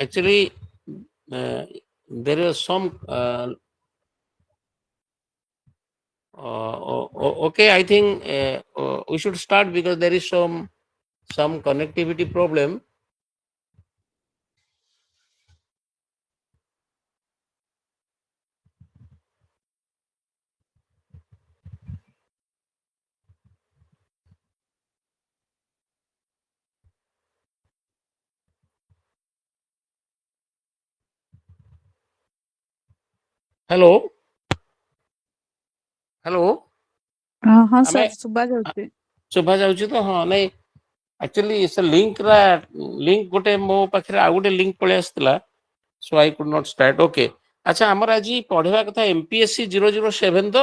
actually, there is some. Okay, I think we should start because there is some connectivity problem. Hello, hello. ହଁ ଆମେ sir ଶୁଭା ଯାଉଛି। ଶୁଭା ଯାଉଛି ତ? ହଁ, ନାଇଁ ଆକ୍ଚୁଆଲି ସେ ଲିଙ୍କ ଗୋଟେ ମୋ ପାଖରେ ଆଉ ଗୋଟେ ଲିଙ୍କ ପଳେଇ ଆସିଥିଲା, so I could not start. Okay, ଆଚ୍ଛା, ଆମର ଆଜି ପଢିବା କଥା MPSE 007 ତ?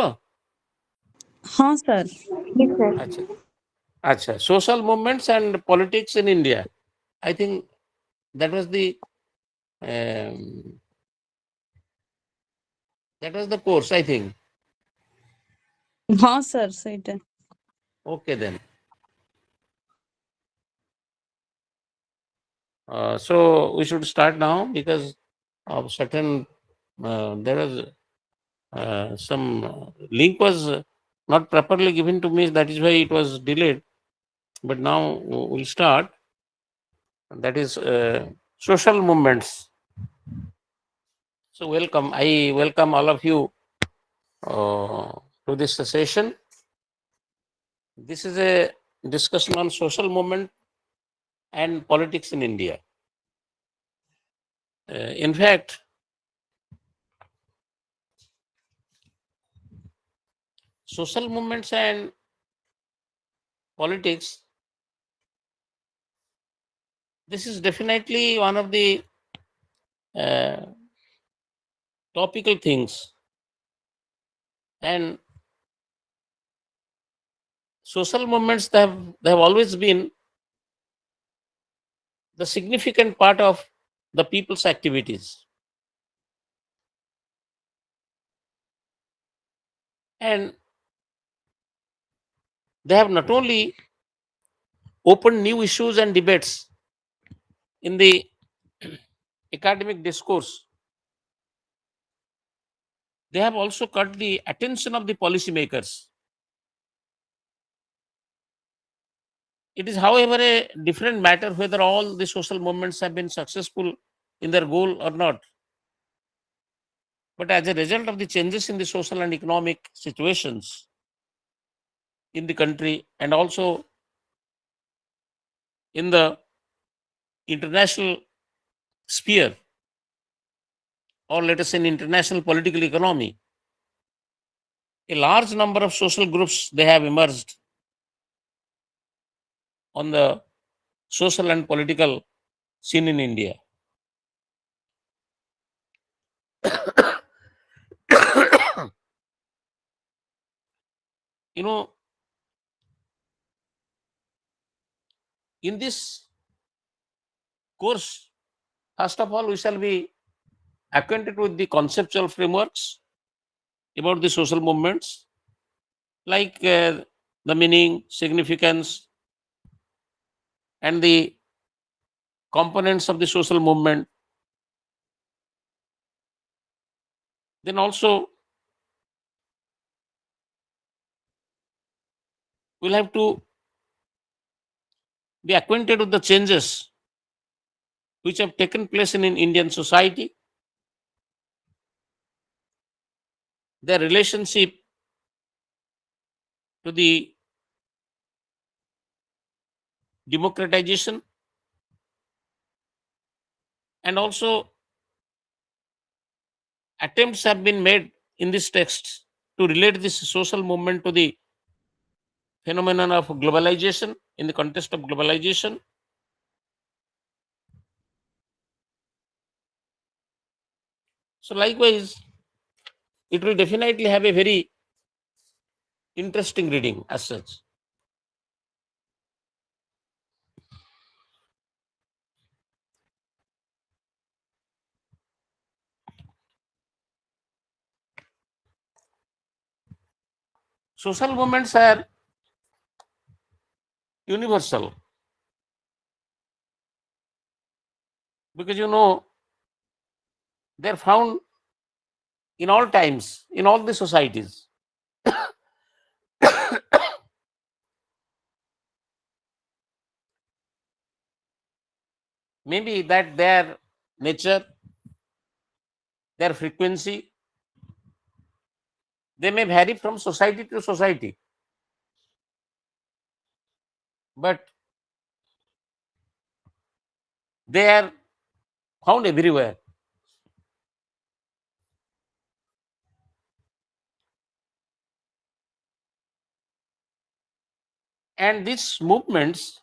ହଁ ସାର୍। ଆଚ୍ଛା ଆଚ୍ଛା, social movements and politics in India. I think that was um, the course, I think. ହଁ ସାର୍ ସେଇଟା। Okay then. So we should start now because of certain there was some link was not properly given to me. That is why it was delayed. But now we'll start. That is social movements. So welcome. I welcome all of you to this session. This is a discussion on social movement and politics in India. In fact, social movements and politics, this is definitely one of the uh, topical things. And social movements, they have always been the significant part of the people's activities. And they have not only opened new issues and debates in the academic discourse, they have also caught the attention of the policymakers. It is, however, a different matter whether all the social movements have been successful in their goal or not. But as a result of the changes in the social and economic situations in the country and also in the international sphere, or let us say in international political economy, a large number of social groups, they have emerged on the social and political scene in India. You know, in this course, first of all, we shall be acquainted with the conceptual frameworks about the social movements, like the meaning, significance, and the components of the social movement. Then also, we'll have to be acquainted with the changes which have taken place in Indian society, their relationship to the democratization, and also attempts have been made in this text to relate this social movement to the phenomenon of globalization in the context of globalization. So likewise, it will definitely have a very interesting reading as such. Social movements are universal because They're found in all times, in all the societies. Maybe that their nature, their frequency, they may vary from society to society, but they are found everywhere. And these movements,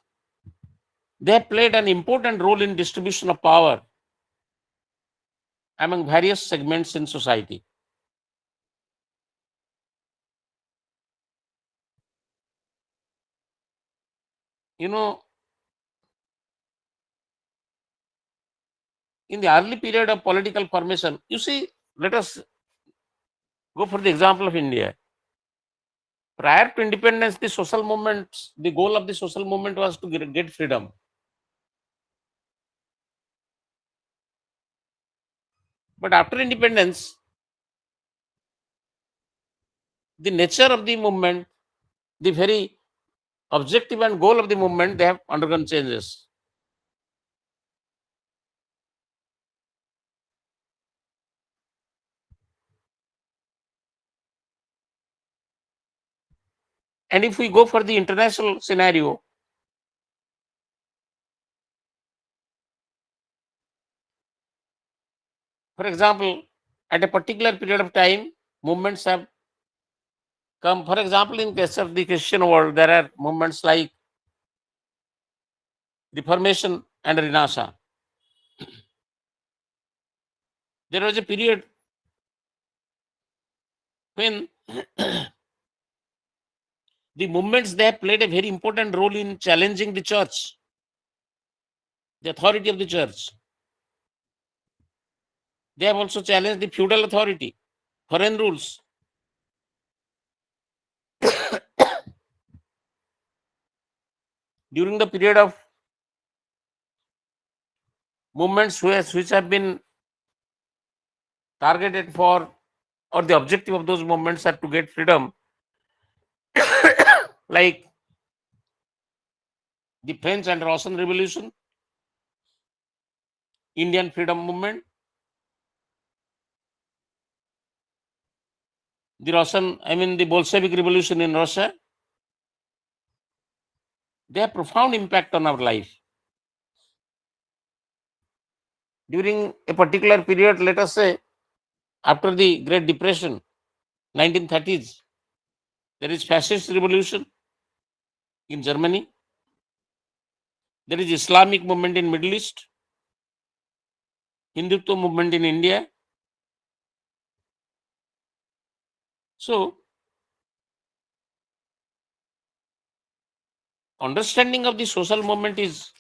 they have played an important role in distribution of power among various segments in society. You know, in the early period of political formation, you see, let us go for the example of India. Prior to independence, the social movements, the goal of the social movement was to get freedom. But after independence, the nature of the movement, the very objective and goal of the movement, they have undergone changes. And if we go for the international scenario, for example, at a particular period of time, movements have come. For example, in case of the Christian world, there are movements like Reformation and Renaissance. There was a period when the movements they have played a very important role in challenging the church, the authority of the church. They have also challenged the feudal authority, foreign rules. During the period of movements which have been targeted for, or the objective of those movements are to get freedom, like the French and Russian Revolution, Indian freedom movement, the Bolshevik Revolution in Russia, they have profound impact on our life. During a particular period, let us say after the Great Depression, 1930s, there is fascist revolution in Germany. There is Islamic movement in Middle East, Hindutva movement in India. So, understanding of the social movement is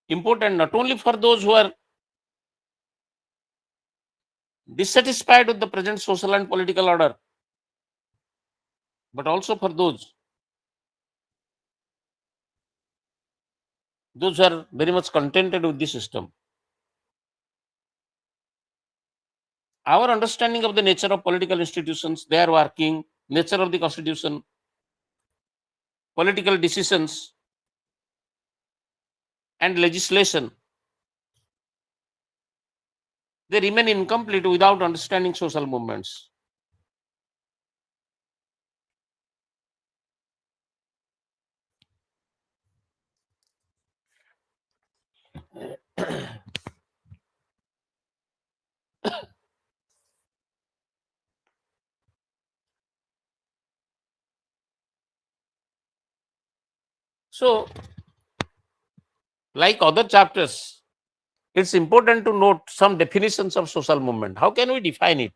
important not only for those who are dissatisfied with the present social and political order, but also for those who are very much contented with the system. Our understanding of the nature of political institutions, their working, nature of the constitution, political decisions, and legislation, they remain incomplete without understanding social movements. So, like other chapters, it's important to note some definitions of social movement. How can we define it?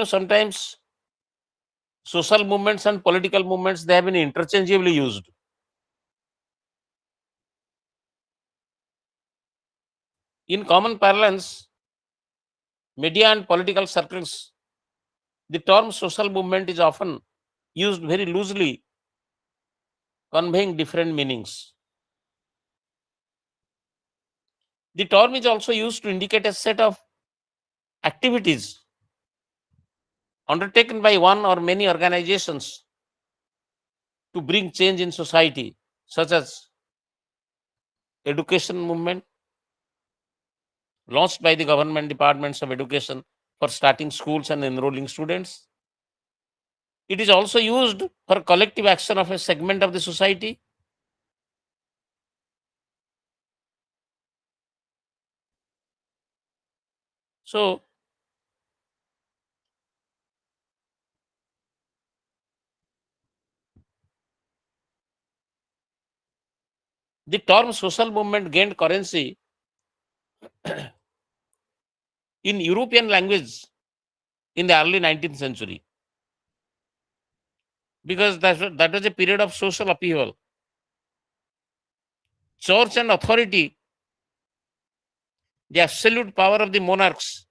Sometimes social movements and political movements, they have been interchangeably used. In common parlance, media and political circles, the term social movement is often used very loosely, conveying different meanings. The term is also used to indicate a set of activities undertaken by one or many organizations to bring change in society, such as education movement launched by the government departments of education for starting schools and enrolling students. It is also used for collective action of a segment of the society. So, the term social movement gained currency in European language in the early 19th century because that was a period of social upheaval. Church and authority, the absolute power of the monarchs,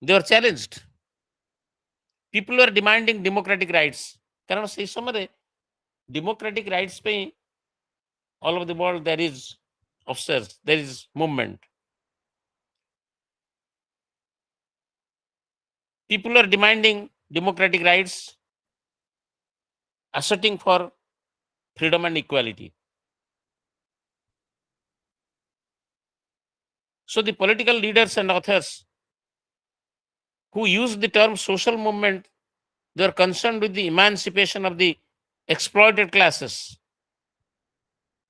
they were challenged. People were demanding democratic rights. କାରଣ ସେଇ ସମୟରେ democratic rights ପାଇଁ all over the world there is upstairs, there is movement. People are demanding democratic rights, asserting for freedom and equality. So the political leaders and authors who use the term social movement, they are concerned with the emancipation of the exploited classes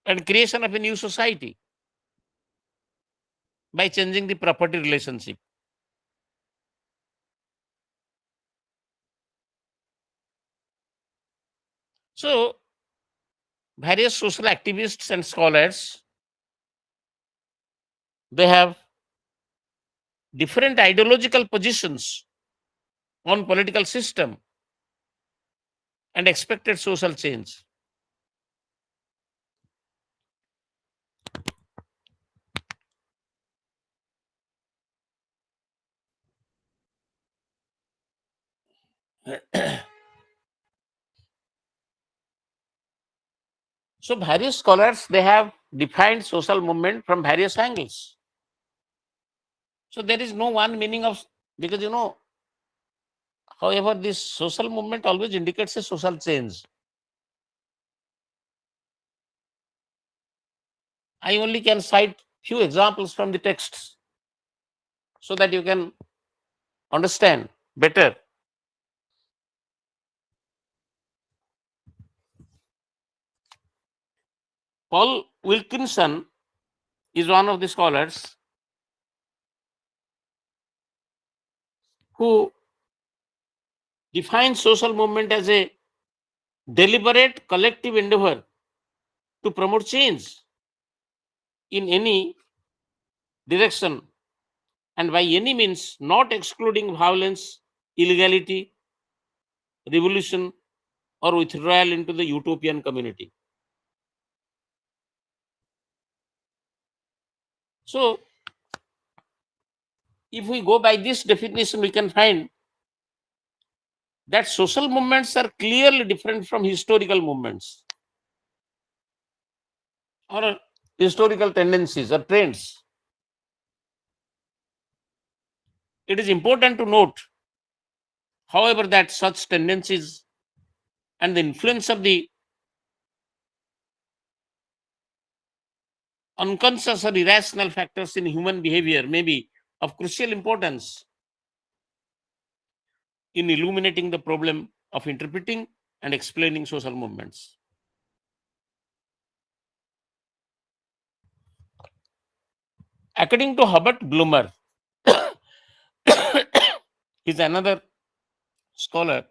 and creation of a new society by changing the property relationship. So various social activists and scholars, they have different ideological positions on political system and expected social change. So various scholars, they have defined social movement from various angles. So there is no one meaning of, because however, this social movement always indicates a social change. I only can cite few examples from the texts so that you can understand better. Paul Wilkinson is one of the scholars who defines social movement as a deliberate collective endeavor to promote change in any direction and by any means, not excluding violence, illegality, revolution, or withdrawal into the utopian community. So, if we go by this definition, we can find that social movements are clearly different from historical movements or historical tendencies or trends. It is important to note, however, that such tendencies and the influence of the unconscious or irrational factors in human behavior may be of crucial importance in illuminating the problem of interpreting and explaining social movements. According to Herbert Blumer, is another scholar.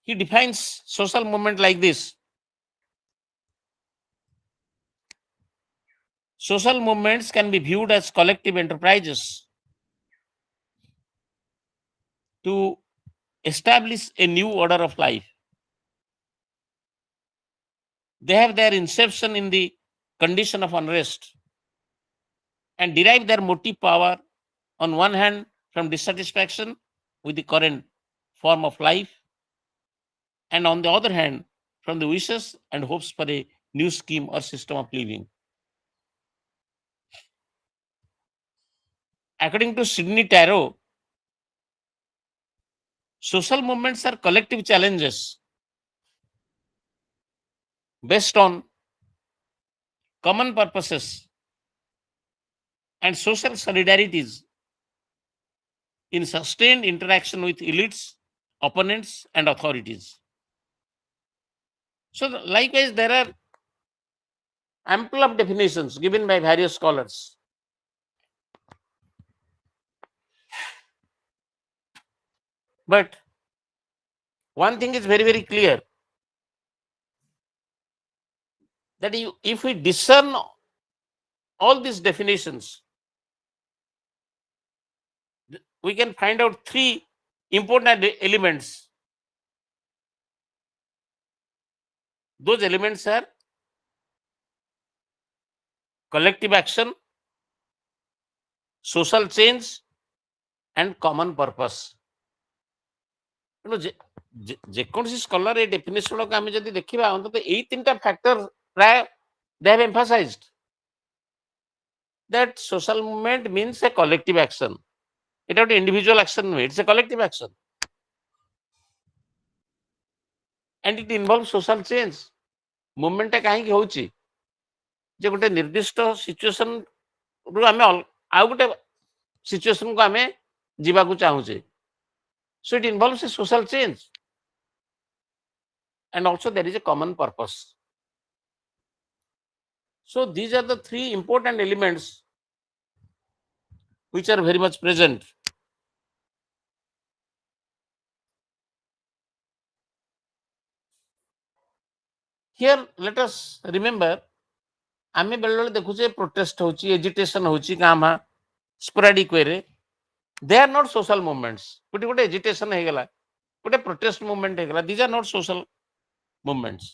He defines social movement like this. Social movements can be viewed as collective enterprises to establish a new order of life. They have their inception in the condition of unrest and derive their motive power on one hand from dissatisfaction with the current form of life, and on the other hand from the wishes and hopes for a new scheme or system of living. According to Sidney Tarot, social movements are collective challenges based on common purposes and social solidarities in sustained interaction with elites, opponents, and authorities. So, likewise, there are ample of definitions given by various scholars. But one thing is very, very clear that if we discern all these definitions, we can find out three important elements. Those elements are collective action, social change, and common purpose. ଯେକୌଣସି scholar ଏ definition ଗୁଡାକୁ ଆମେ ଯଦି ଦେଖିବା ଅନ୍ତତଃ ଏଇ ତିନିଟା factor ପ୍ରାୟ they have emphasized that social movement means a collective action. এটা ଗୋଟେ individual action ନୁହେଁ, it's a collective action. And it involves social change. Movement ଟା କାହିଁକି ହଉଛି ଯେ ଗୋଟେ ନିର୍ଦ୍ଦିଷ୍ଟ ସିଚୁଏସନ ରୁ ଆମେ ଆଉ ଗୋଟେ ସିଚୁଏସନ କୁ ଆମେ ଯିବାକୁ ଚାହୁଁଛେ. So it involves a social change. And also there is a common purpose. So these are the three important elements which are very much present. Here let us remember, ଆମେ ବେଳେବେଳେ ଦେଖୁଛେ protest ହଉଛି, agitation ହଉଛି ଗାଁ ମା sporadic way ରେ. They are not social movements. ଗୋଟେ agitation ହେଇଗଲା, ଗୋଟେ protest movement ହେଇଗଲା, these are not social movements.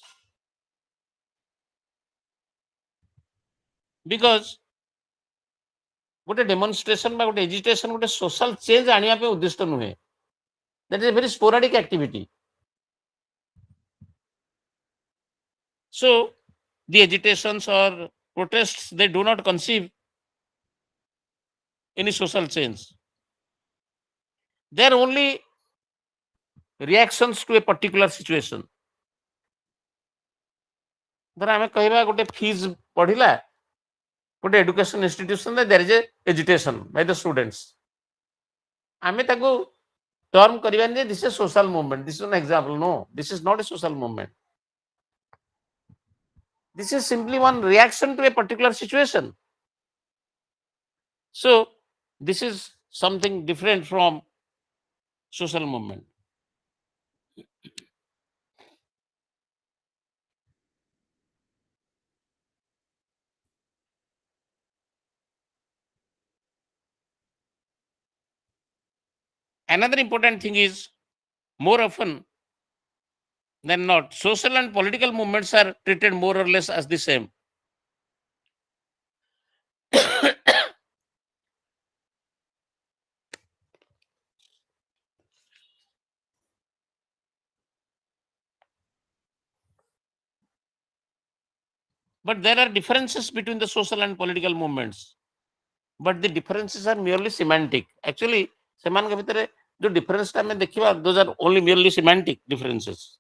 Because ଗୋଟେ demonstration বা ଗୋଟେ agitation ଗୋଟେ social change ଆଣିବା ପାଇଁ ଉଦ୍ଦିଷ୍ଟ ନୁହେଁ. That is a very sporadic activity. So the agitations or protests, they do not conceive any social change. They are only reactions to a particular situation. ଧର ଆମେ କହିବା ଗୋଟେ ଫିଜ୍ ପଢିଲା ଗୋଟେ education ଇନଷ୍ଟିଟ୍ୟୁସନରେ there is a agitation by the students. ଆମେ ତାକୁ term କରିବାନି ଯେ this is social movement. This is an example. No, this is not a social movement. This is simply one reaction to a particular situation. So this is something different from social movement. Another important thing is, more often than not, social and political movements are treated more or less as the same. But there are differences between the social and political movements. But the differences are merely semantic. Actually, ସେମାନଙ୍କ ଭିତରେ जो difference ଆମେ ଦେଖିବା, those are only merely semantic differences.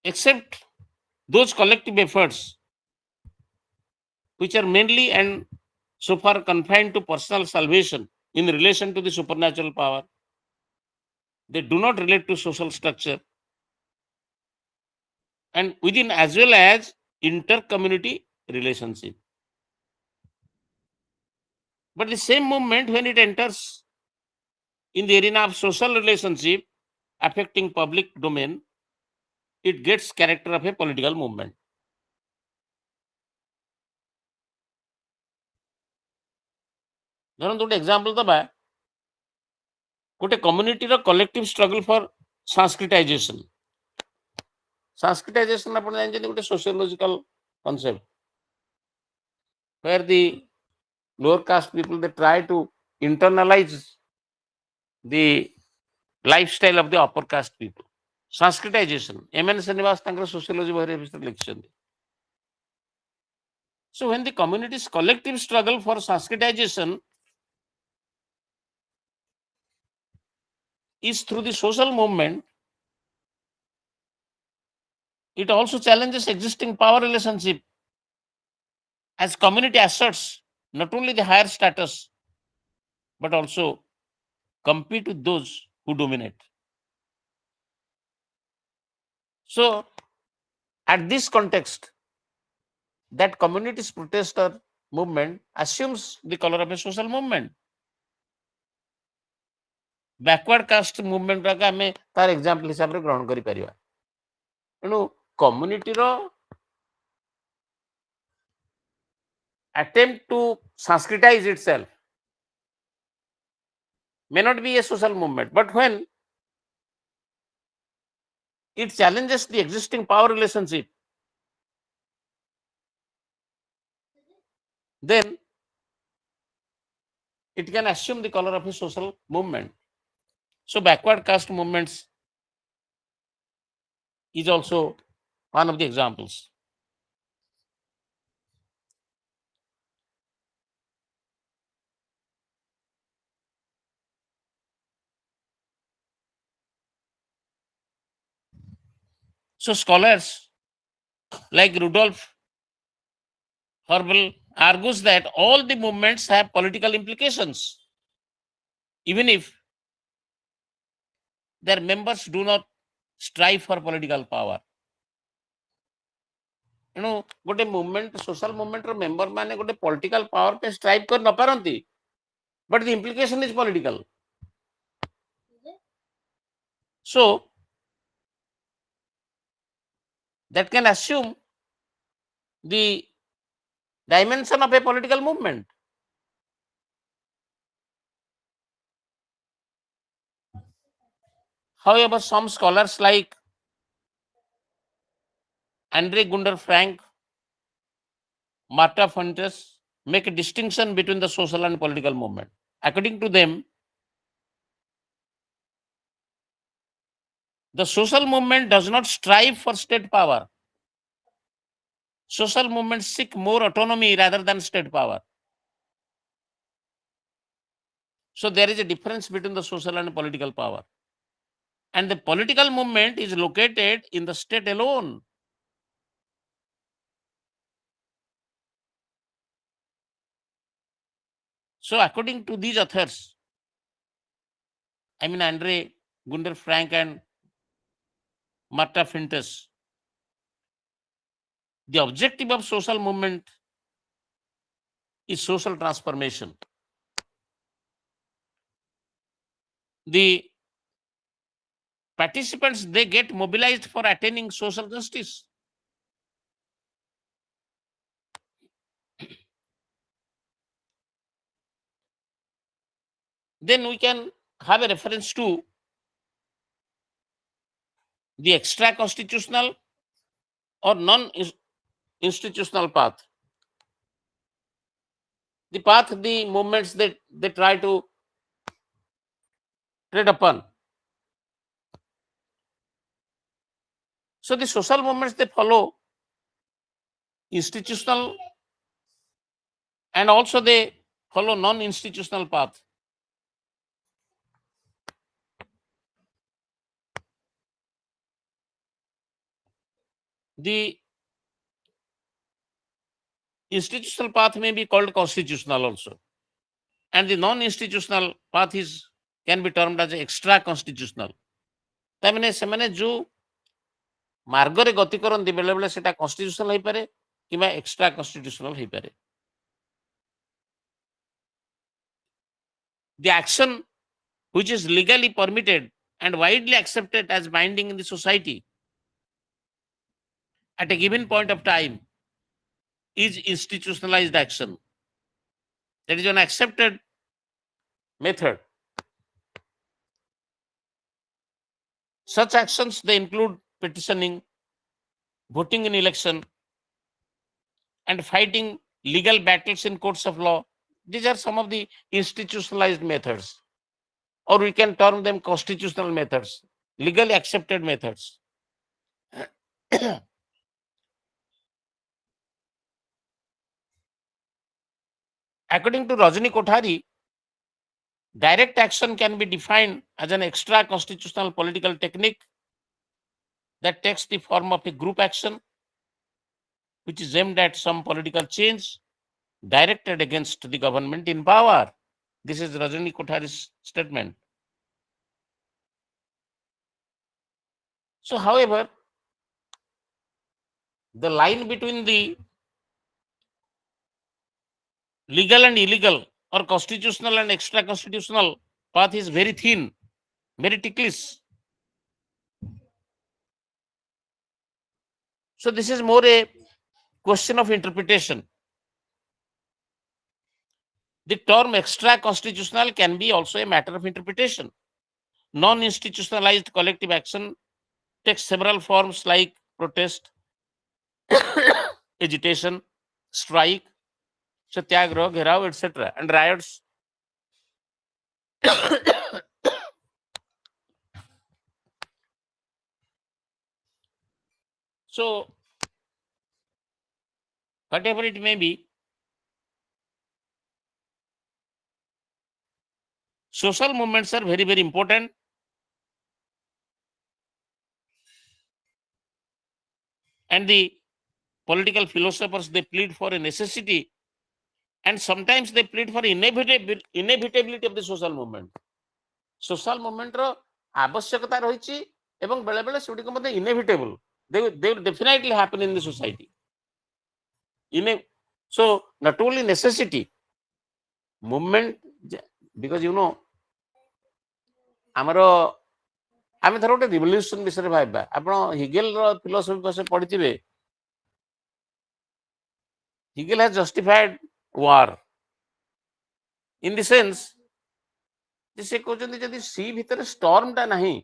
Except those collective efforts which are mainly and so far confined to personal salvation in relation to the supernatural power, they do not relate to social structure, and within as well as inter-community relationship. But the same movement, when it enters in the arena of social relationship affecting public domain, it gets character of a political movement. ଧରନ୍ତୁ ଗୋଟେ example ଦବା, ଗୋଟେ କମ୍ୟୁନିଟିର collective struggle ଫର ସାଂସ୍କ୍ରିଟାଇଜେସନ. ସାଂସ୍କ୍ରିଟାଇଜେସନ ଆପଣ ଜାଣିଛନ୍ତି ଗୋଟେ sociological concept, where the lower caste people, they try to internalize the lifestyle of the upper caste people. Sanskritization. M.N. Srinivas tankar sociology bahari bisare likhichanti. So when the community's collective struggle for Sanskritization is through the social movement, it also challenges existing power relationship as community asserts not only the higher status but also compete with those who dominate. So at this context, that community's protester movement assumes the color of a social movement. Backward caste movement ଟାକୁ ଆମେ ତାର example ହିସାବରେ ଗ୍ରହଣ କରିପାରିବା। ତେଣୁ କମ୍ୟୁନିଟିର attempt to Sanskritize itself may not be a social movement, but when it challenges the existing power relationship, then it can assume the color of a social movement. So backward caste movements is also one of the examples. So scholars like Rudolf Herbel argues that all the movements have political implications, even if their members do not strive for political power. ତେଣୁ ଗୋଟେ movement social ମୁଭମେଣ୍ଟର member ମାନେ ଗୋଟେ political power ପାଇଁ strive କରି ନପାରନ୍ତି, but the implication is political. So that can assume the dimension of a political movement. However, some scholars like Andre Gunder Frank, Marta Fuentes make a distinction between the social and political movement. According to them, the social movement does not strive for state power. Social movements seek more autonomy rather than state power. So there is a difference between the social and political power. And the political movement is located in the state alone. So according to these authors, I mean Andre Gunder Frank and Marta Fuentes, the objective of social movement is social transformation. The participants, they get mobilized for attaining social justice. Then we can have a reference to the extra constitutional or non-institutional path. The path the movements that they try to tread upon. So the social movements, they follow institutional and also they follow non-institutional path. The institutional path may be called constitutional also, and the non-institutional path can be termed as extra constitutional. तामने सेमाने जो मार्गरे गति करନ୍ତି बेले बेले सेटा constitutional होई पारे किबा extra constitutional होई पारे. The action which is legally permitted and widely accepted as binding in the society at a given point of time is institutionalized action. That is an accepted method. Such actions, they include petitioning, voting in election, and fighting legal battles in courts of law. These are some of the institutionalized methods. or we can term them constitutional methods, legally accepted methods. According to Rajani Kothari, direct action can be defined as an extra constitutional political technique that takes the form of a group action, which is aimed at some political change directed against the government in power. This is Rajani Kothari's statement. So, however, the line between the legal and illegal or constitutional and extra constitutional path is very thin, very ticklish. So, this is more a question of interpretation. The term extra constitutional can be also a matter of interpretation. Non institutionalized collective action takes several forms like protest, agitation, strike, satyagraha, gherav, etc., and riots. So, whatever it may be, social movements are very, very important. And the political philosophers, they plead for a necessity, and sometimes they plead for inevitability of the social movement. Social movement ର ଆବଶ୍ୟକତା ରହିଛି ଏବଂ ବେଳେ ବେଳେ ସେଗୁଡ଼ିକ ମଧ୍ୟ inevitable. They will definitely happen in the society. So not only necessity, movement, because you know ଆମର ଆମେ ଧର ଗୋଟେ ରିଭଲ୍ୟୁସନ ବିଷୟରେ ଭାବିବା, ଆପଣ ହିଗେଲର ଫିଲୋସଫି ବିଷୟରେ ପଢିଥିବେ. Hegel has justified war in the sense ଯେ ସେ କହୁଛନ୍ତି ଯଦି ସି ଭିତରେ ଷ୍ଟର୍ମଟା ନାହିଁ,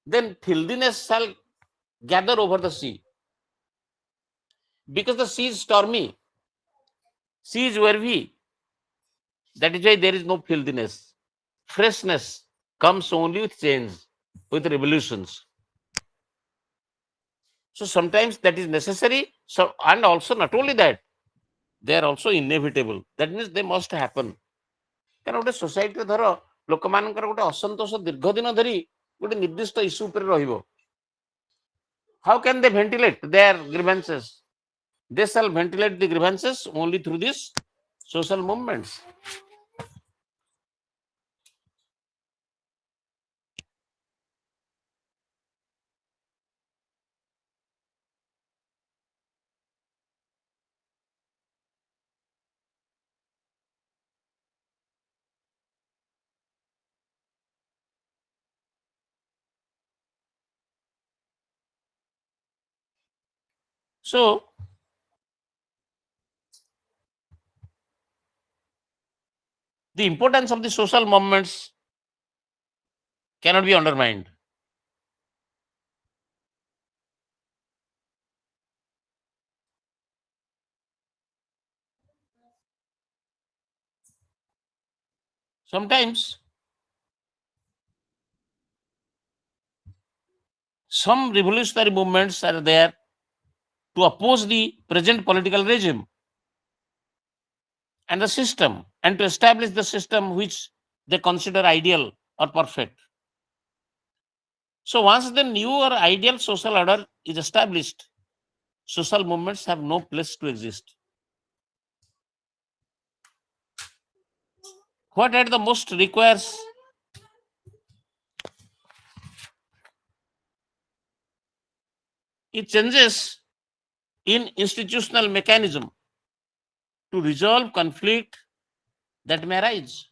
then filthiness shall gather over the sea. Because the sea is stormy, sea is wavy. That is why there is no filthiness. Freshness comes only with change, with revolutions. So sometimes that is necessary. So, and also not only that, they are also inevitable. That means they must happen. କାରଣ ଗୋଟେ ସୋସାଇଟିରେ ଧର ଲୋକମାନଙ୍କର ଗୋଟେ ଅସନ୍ତୋଷ ଦୀର୍ଘ ଦିନ ଧରି ଗୋଟେ ନିର୍ଦ୍ଦିଷ୍ଟ ଇସ୍ୟୁ ଉପରେ ରହିବ. How can they ventilate their grievances? They shall ventilate the grievances only through these social movements. So, the importance of the social movements cannot be undermined. Sometimes some revolutionary movements are there to oppose the present political regime and the system, and to establish the system which they consider ideal or perfect. So once the new or ideal social order is established, social movements have no place to exist. What at the most requires it changes in institutional mechanism to resolve conflict that may arise.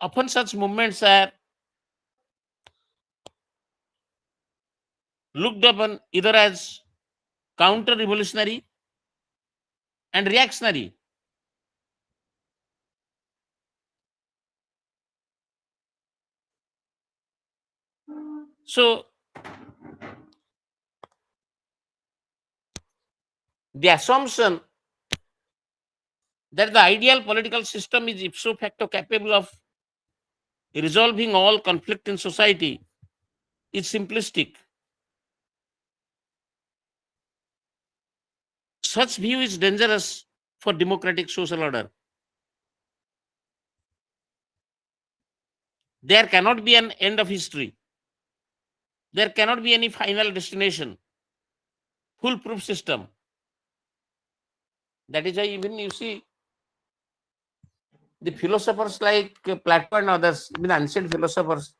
Often such movements are looked upon either as counter-revolutionary and reactionary. So the assumption that the ideal political system is ipso facto capable of resolving all conflict in society is simplistic. Such view is dangerous for democratic social order. There cannot be an end of history. There cannot be any final destination, foolproof system. That is why even you see the philosophers like Plato and others, even ancient philosophers,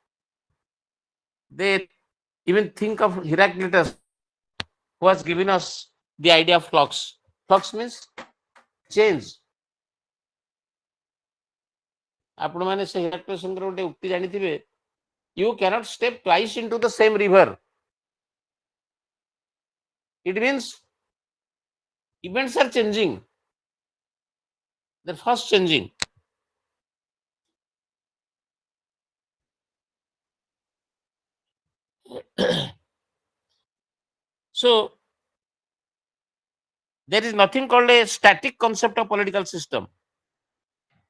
they even think of Heraclitus, who has given us the idea of flux. Flux means change. ଆପଣ ମାନେ ସେ ହିରାକ୍ଲିଟସଙ୍କର ଗୋଟେ ଉକ୍ତି ଜାଣିଥିବେ, you cannot step twice into the same river. It means events are changing. They're fast changing. So there is nothing called a static concept of political system.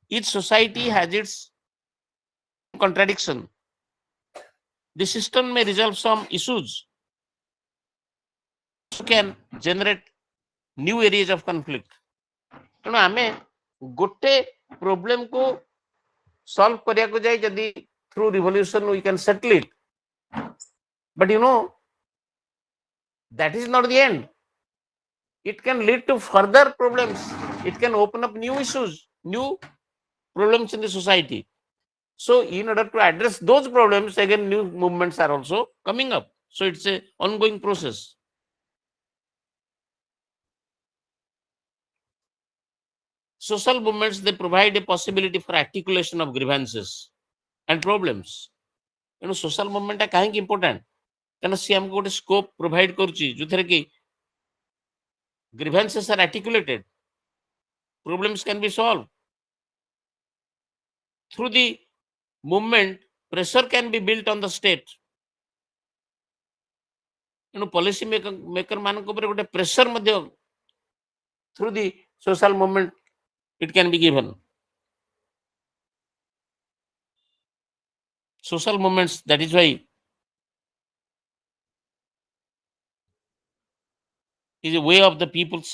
Each society has its contradiction. The system may resolve some issues, can generate new areas of conflict. ତେଣୁ ଆମେ ଗୋଟେ problem କୁ solve କରିବାକୁ ଯାଇ ଯଦି through revolution we can settle it, but you know that is not the end. It can lead to further problems. It can open up new issues, new problems in the society. So in order to address those problems, again new movements are also coming up. So it's a ongoing process. Social movements, they provide a possibility for articulation of grievances and problems. ତେଣୁ social movement ଟା କାହିଁକି important? କାରଣ ସେ ଆମକୁ ଗୋଟେ scope provide କରୁଛି ଯୋଉଥିରେ କି grievances are articulated, problems can be solved. Through the movement, pressure can be built on the state. ତେଣୁ policy maker ମାନଙ୍କ ଉପରେ ଗୋଟେ pressure ମଧ୍ୟ through the social movement it can be given. Social movements, that is why is a way of the people's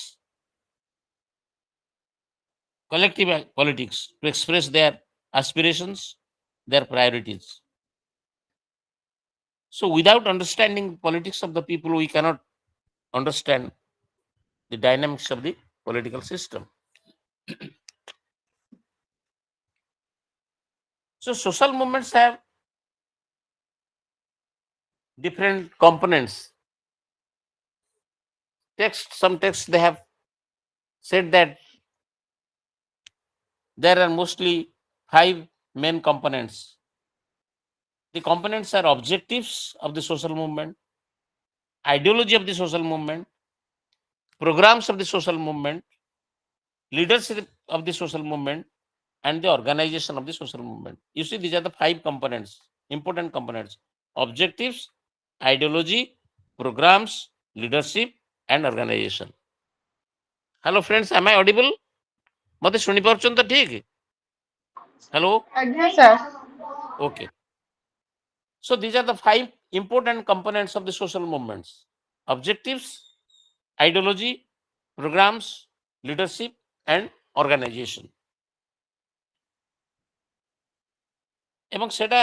collective politics to express their aspirations, their priorities. So without understanding politics of the people, we cannot understand the dynamics of the political system. So social movements have different components. Some texts they have said that there are mostly 5 main components. The components are objectives of the social movement, ideology of the social movement, programs of the social movement, leadership of the social movement, and the organization of the social movement. You see, these are the 5 components, important components: objectives, ideology, programs, leadership, and organization. Hello friends, am I audible? मते सुनी पारुछन त ठीक? Hello? Agya, sir. Okay. So these are the 5 important components of the social movements: objectives, ideology, programs, leadership, and organization. ଏବଂ ସେଟା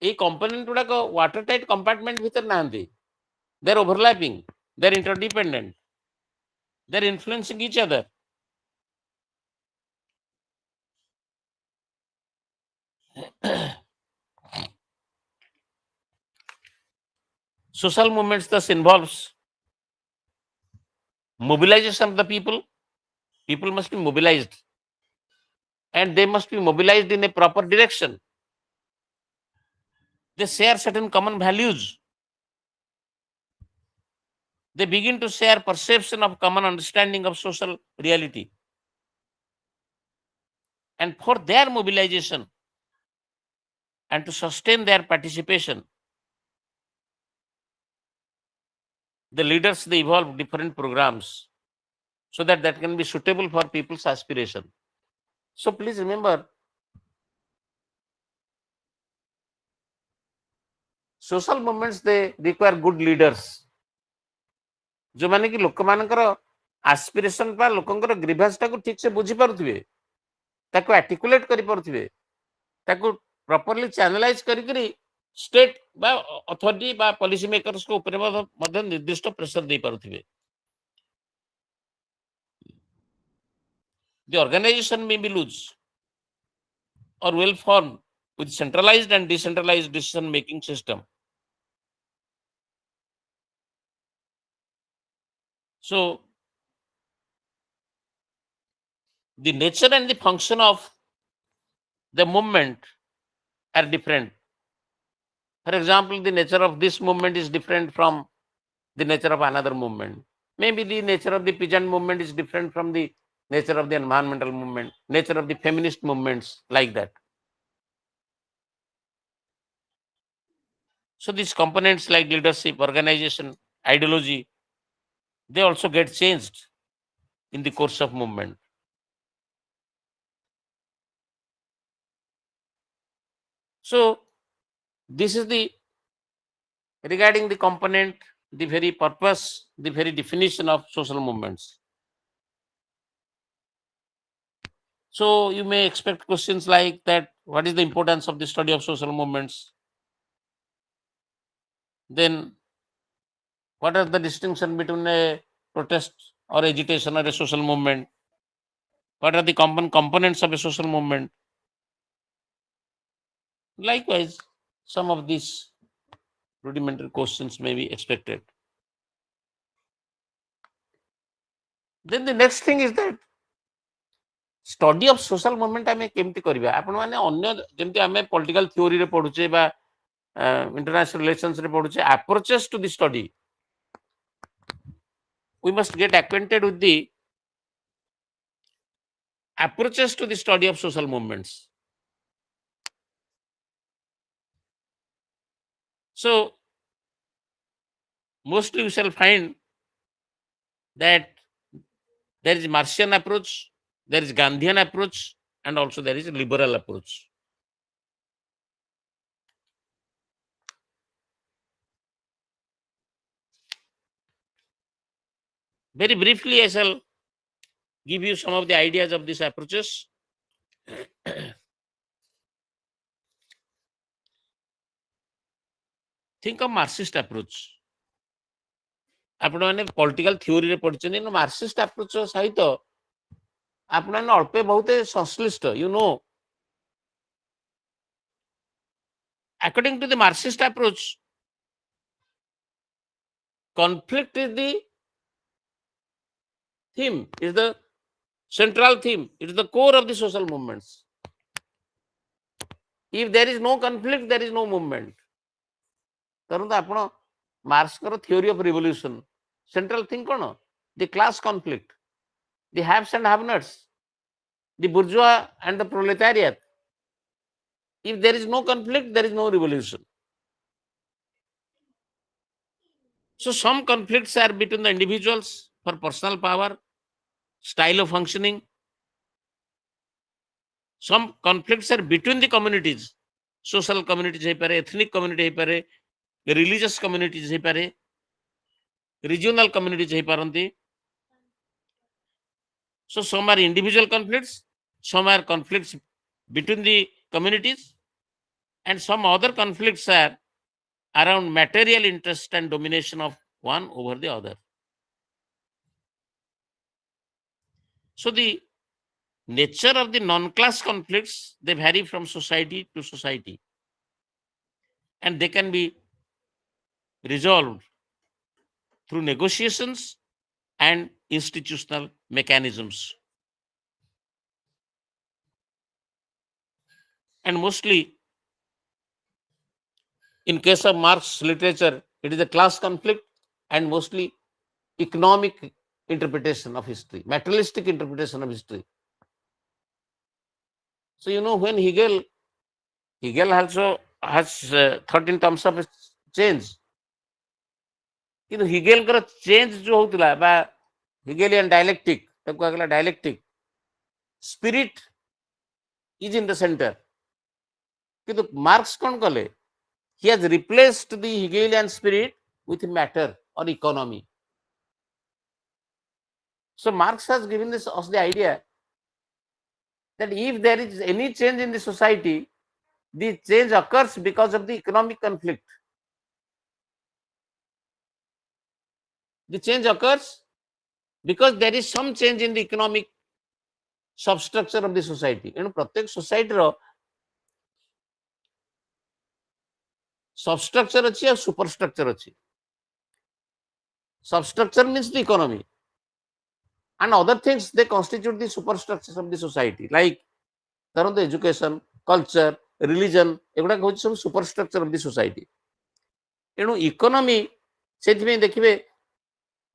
এই component ଗୁଡାକ watertight compartment ଭିତରେ ନାହାନ୍ତି. They are overlapping, they are interdependent, they are influencing each other. Social movements thus involves mobilization of the people. People must be mobilized, and they must be mobilized in a proper direction. They share certain common values. They begin to share perception of common understanding of social reality. And for their mobilization and to sustain their participation, the leaders they evolve different programs so that can be suitable for people's aspiration. So please remember, social movements they require good leaders. जो माने कि लोक मानकर आस्पिरेशन बा लोकंकर ग्रीभांस टाको ठीक से बुझी पारुथिबे, ताको आर्टिकुलेट करि पारुथिबे, ताको प्रॉपर्ली चैनलाइज करी स्टेट बा अथॉरिटी बा पॉलिसी मेकर्स को ऊपर मध्य निर्दिष्ट प्रेशर दे पारुथिबे. The organization may be loose or well formed with centralized and decentralized decision making system. So the nature and the function of the movement are different. For example, the nature of this movement is different from the nature of another movement. Maybe the nature of the peasant movement is different from the nature of the environmental movement, nature of the feminist movements, like that. So these components like leadership, organization, ideology, they also get changed in the course of movement. So this is the regarding the component, the very purpose, the very definition of social movements. So you may expect questions like that, what is the importance of the study of social movements? Then what are the distinction between a protest or agitation or a social movement? What are the common components of a social movement? Likewise, some of these rudimentary questions may be expected. Then the next thing is that study of social movement आमे केमती करिबा. आपण माने अन्य जेमती आमे political theory रे पढुचे बा international relations रे पढुचे, approaches to the study, we must get acquainted with the approaches to the study of social movements. So mostly we shall find that there is Marxian approach, there is Gandhian approach, and also there is liberal approach. Very briefly, I shall give you some of the ideas of these approaches. Think of Marxist approach. आपण माने political theory रे पढिछन, इन Marxist approach सहित आपण माने अल्पे बहुत संश्लिष्ट. You know, according to the Marxist approach, conflict is the theme, is the central theme, it is the core of the social movements. If there is no conflict, there is no movement. तरंतु आपण Marx कर theory of revolution central thing कोन? The class conflict, the haves and have nots, the bourgeois and the proletariat. If there is no conflict, there is no revolution. So some conflicts are between the individuals for personal power, style of functioning. Some conflicts are between the communities, social communities hai pare, ethnic community hai pare, religious communities hai pare, regional communities hai paranti. So some are individual conflicts, some are conflicts between the communities, and some other conflicts are around material interest and domination of one over the other. So the nature of the non-class conflicts, they vary from society to society, and they can be resolved through negotiations and institutional mechanisms. And mostly, in case of Marx literature, it is a class conflict and mostly economic interpretation of history, materialistic interpretation of history. So you know, when Hegel also has 13 terms of change. କିନ୍ତୁ ହିଗେଲଙ୍କର change ଯୋଉ ହଉଥିଲା ବା ହିଗେଲିଆନ ଡାଇଲେକ୍ଟିକ, ତାକୁ କୁହାଗଲା ଡାଇଲେକ୍ଟିକ spirit is in the center. Kintu Marx kon kale? He has replaced the Hegelian spirit with matter or economy. So Marx has given us the idea that if there is any change in the society, the change occurs because of the economic conflict. The change occurs because there is some change in the economic substructure of the society. प्रत्येक society रो substructure अच्छी और superstructure अच्छी. Substructure means the economy, and other things they constitute the superstructures of the society, like the education, culture, religion. एगुड़ा कौन सब superstructure of the society. Economy ସେଥିପାଇଁ ଦେଖିବେ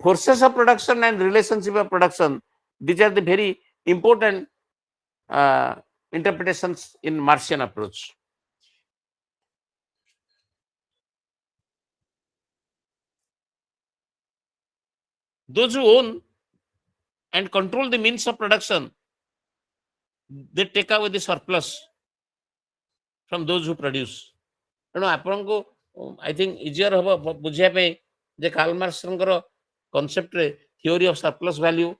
forces of production and relationship of production, these are the very important interpretations in Marxian approach. Those who own and control the means of production, they take away the surplus from those who produce. I think easier haba बुझिया पे जे Karl Marx concept रे theory of surplus value,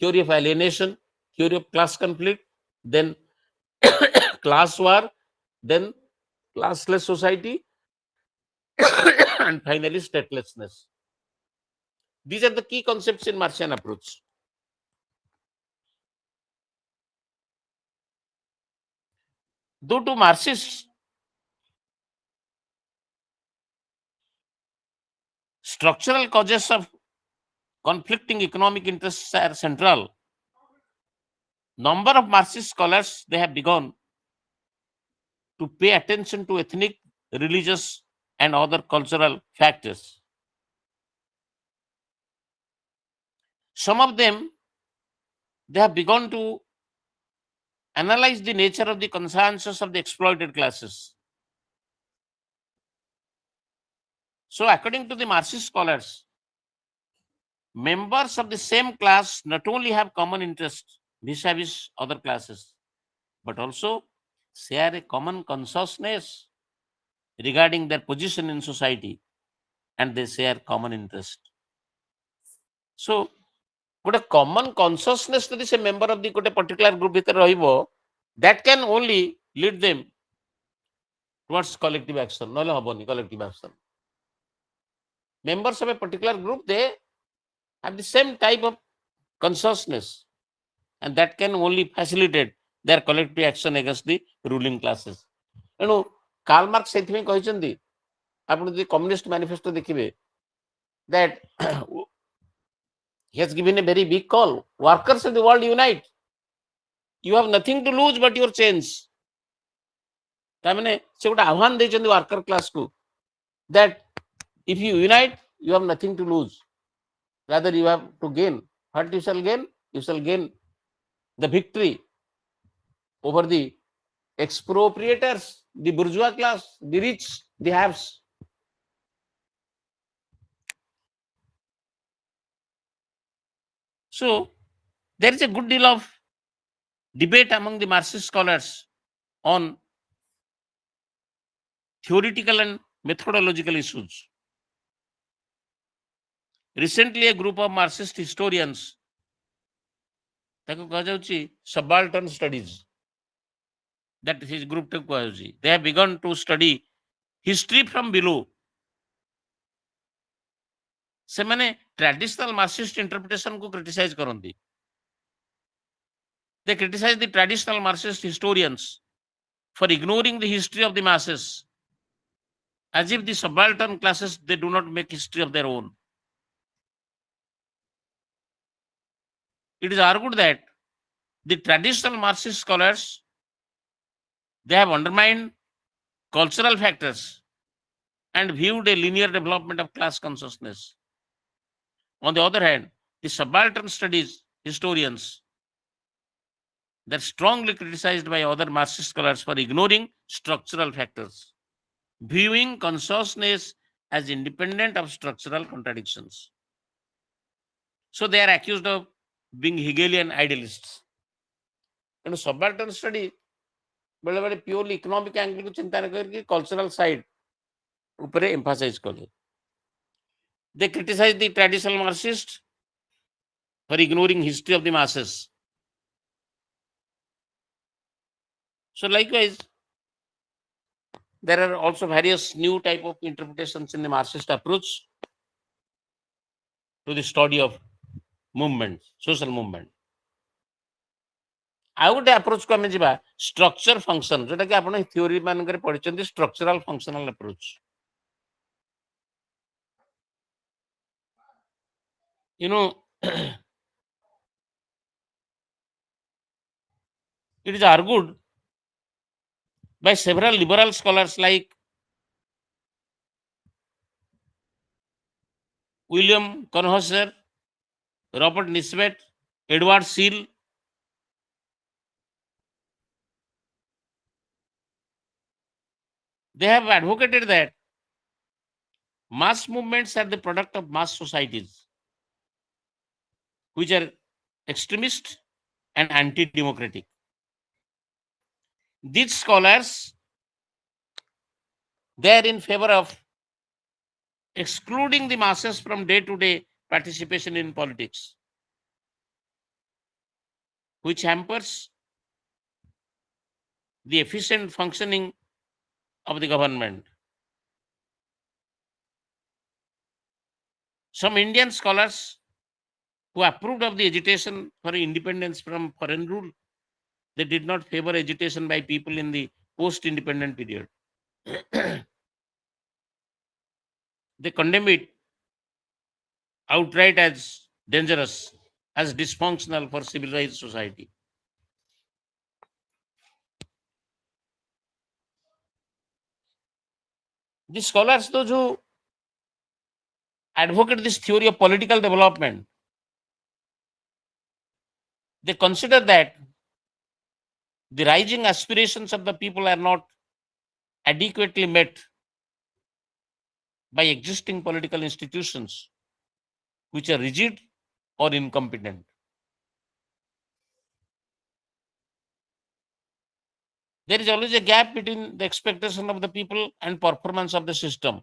theory of alienation, theory of class conflict, then class war, then classless society, and finally statelessness. These are the key concepts in Marxian approach. Though to Marxists, structural causes of conflicting economic interests are central, number of Marxist scholars, they have begun to pay attention to ethnic, religious, and other cultural factors. Some of them, they have begun to analyze the nature of the consciences of the exploited classes. So according to the Marxist scholars, members of the same class not only have common interests vis-a-vis other classes, but also share a common consciousness regarding their position in society, and they share common interest. So, a common consciousness to this a member of the particular group that can only lead them towards collective action. No, collective action. Members of a particular group, they have the same type of consciousness, and that can only facilitate their collective action against the ruling classes. Karl Marx ସେଥିପାଇଁ କହିଛନ୍ତି, ଆପଣ ଯଦି communist manifesto ଦେଖିବେ, that he has given a very big call. Workers of the world, unite. You have nothing to lose but your change. ताମାନେ ସେ ଗୋଟେ ଆହ୍ୱାନ ଦେଇଛନ୍ତି worker class କୁ, that if you unite, you have nothing to lose. Rather, you have to gain. What you shall gain? You shall gain the victory over the expropriators, the bourgeois class, the rich, the haves. So, there is a good deal of debate among the Marxist scholars on theoretical and methodological issues. Recently, a group of Marxist historians, subaltern studies, that his group, they have begun to study history from below. ସେମାନେ traditional Marxist interpretation को criticize କରନ୍ତି. They criticize the traditional Marxist historians for ignoring the history of the masses, as if the subaltern classes, they do not make history of their own. It is argued that the traditional Marxist scholars, they have undermined cultural factors and viewed a linear development of class consciousness. On the other hand, the subaltern studies historians, they're strongly criticized by other Marxist scholars for ignoring structural factors, viewing consciousness as independent of structural contradictions. So they are accused of being Hegelian idealists. And subaltern study, बेले बेले purely economic angle को चिंता न करके cultural side ऊपर emphasise कले. They criticize the traditional Marxists for ignoring history of the masses. So likewise, there are also various new type of interpretations in the Marxist approach to the study of movement, social movement. ଆଉ ଗୋଟେ ଆପ୍ରୋଚକୁ ଆମେ ଯିବା structure function, ଯୋଉଟା କି ଆପଣ theory ମାନଙ୍କରେ ପଢିଛନ୍ତି structural functional approach. You know, it is argued by several liberal scholars like William Conhoser, Robert Nisbet, Edward Seal. They have advocated that mass movements are the product of mass societies, which are extremist and anti-democratic. These scholars, they are in favor of excluding the masses from day-to-day participation in politics, which hampers the efficient functioning of the government. Some Indian scholars who approved of the agitation for independence from foreign rule, they did not favor agitation by people in the post-independent period. They condemn it outright as dangerous, as dysfunctional for civilized society. The scholars, those who advocate this theory of political development, they consider that the rising aspirations of the people are not adequately met by existing political institutions, which are rigid or incompetent. There is always a gap between the expectation of the people and performance of the system.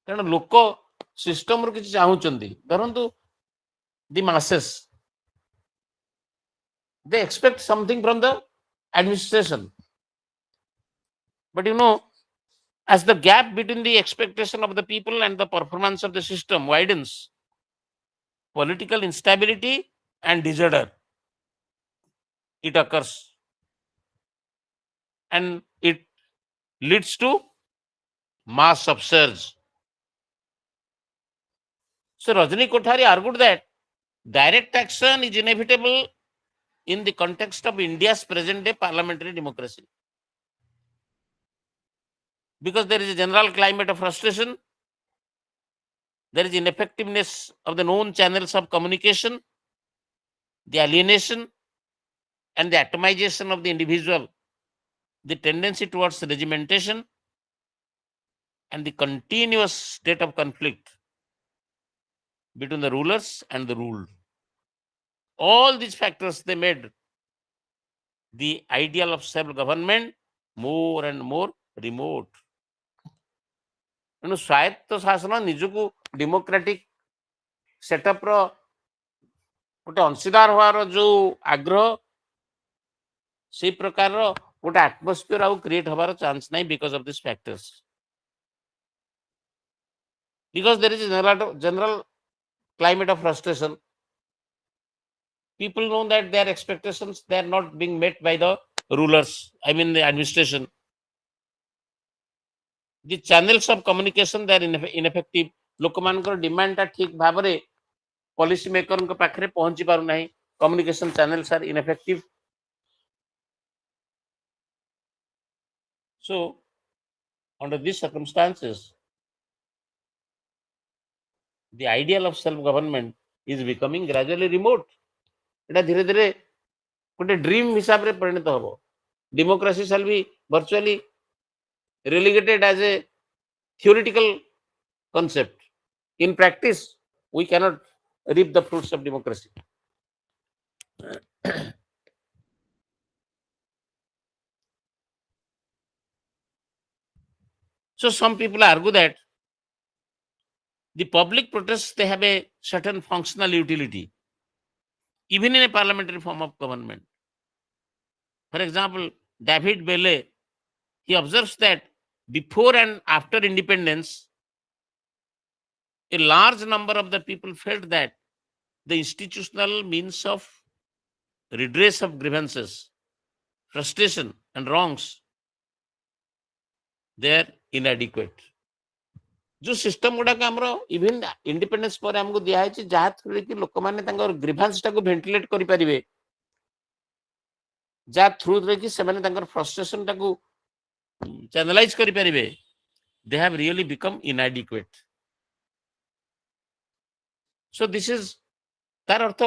କାରଣ ଲୋକ ସିଷ୍ଟମରୁ କିଛି ଚାହୁଁଛନ୍ତି, ଧରନ୍ତୁ the masses, they expect something from the administration, but you know, as the gap between the expectation of the people and the performance of the system widens, political instability and disorder, it occurs, and it leads to mass upsurge. So Rajni Kothari argued that direct action is inevitable in the context of India's present day parliamentary democracy, because there is a general climate of frustration, there is ineffectiveness of the known channels of communication, the alienation and the atomization of the individual, the tendency towards regimentation, and the continuous state of conflict between the rulers and the ruled. All these factors, they made the ideal of self-government more and more remote. ତେଣୁ ସ୍ୱାୟତ୍ତ ଶାସନ ନିଜକୁ democratic ସେଟଅପ୍ର ଗୋଟେ ଅଂଶୀଦାର ହବାର ଯୋଉ ଆଗ୍ରହ, ସେଇ ପ୍ରକାରର ଗୋଟେ ଆଟମୋସ୍ଫିୟର ଆଉ କ୍ରିଏଟ ହବାର ଚାନ୍ସ ନାହିଁ because of this factors. Because there is a general climate of frustration. People know that their expectations, they are not being met by the rulers, I mean the administration. The channels of communication, they are ineffective. ଲୋକମାନଙ୍କର ଡିମାଣ୍ଡଟା ଠିକ ଭାବରେ policy ମେକରଙ୍କ ପାଖରେ ପହଞ୍ଚି ପାରୁନାହିଁ. Communication channels are ineffective. So under these circumstances, the ideal of self-government is becoming gradually remote. এটা ধীরে ধীরে ଗୋଟେ ଡ୍ରିମ୍ ହିସାବରେ ପରିଣତ ହେବ. Democracy shall be virtually relegated as a theoretical concept. In practice, we cannot reap the fruits of democracy. So some people argue that the public protests, they have a certain functional utility, even in a parliamentary form of government. For example, David Belle, he observes that before and after independence, a large number of the people felt that the institutional means of redress of grievances, frustration, and wrongs, they are inadequate. जो system गुड़ाक आमर even independence पर हमको दिया है जहाँ through कि लोक मैंने ग्रीभांस टाको भेंटिलेट करें जहाँ थ्रू रे कि सेमाने फ्रस्ट्रेशन टाको चैनलाइज करें they have really become इनएडिक्वेट. So this is तार अर्थ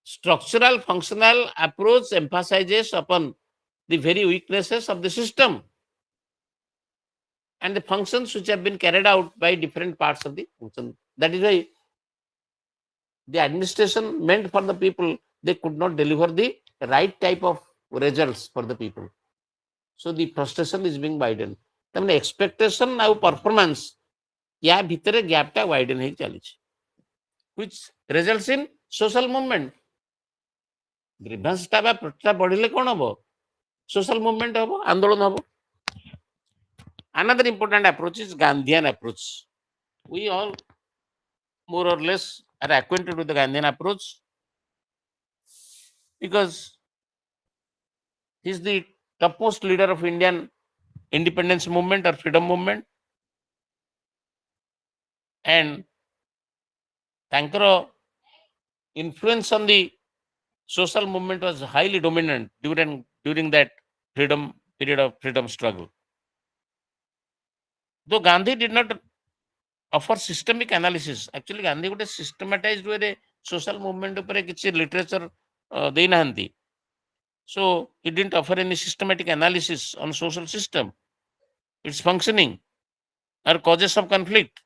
structural functional approach emphasizes upon the very weaknesses of the system and the functions which have been carried out by different parts of the function. That is why the administration meant for the people, they could not deliver the right type of results for the people. So the frustration is being widened. I mean, expectation now performance, या भितर gap टा widen हो चली, which results in social movement. ग्रीभांस टा protest बढ़िले कौन हम social movement हम आंदोलन हम. Another important approach is Gandhian approach. We all more or less are acquainted with the Gandhian approach because he is the topmost leader of Indian independence movement or freedom movement, and tankara influence on the social movement was highly dominant during that period of freedom struggle. Though Gandhi did not offer systemic analysis, actually Gandhi got a systematized way social movement upare kichi literature dei nahanti. So he didn't offer any systematic analysis on social system, its functioning or causes of conflict.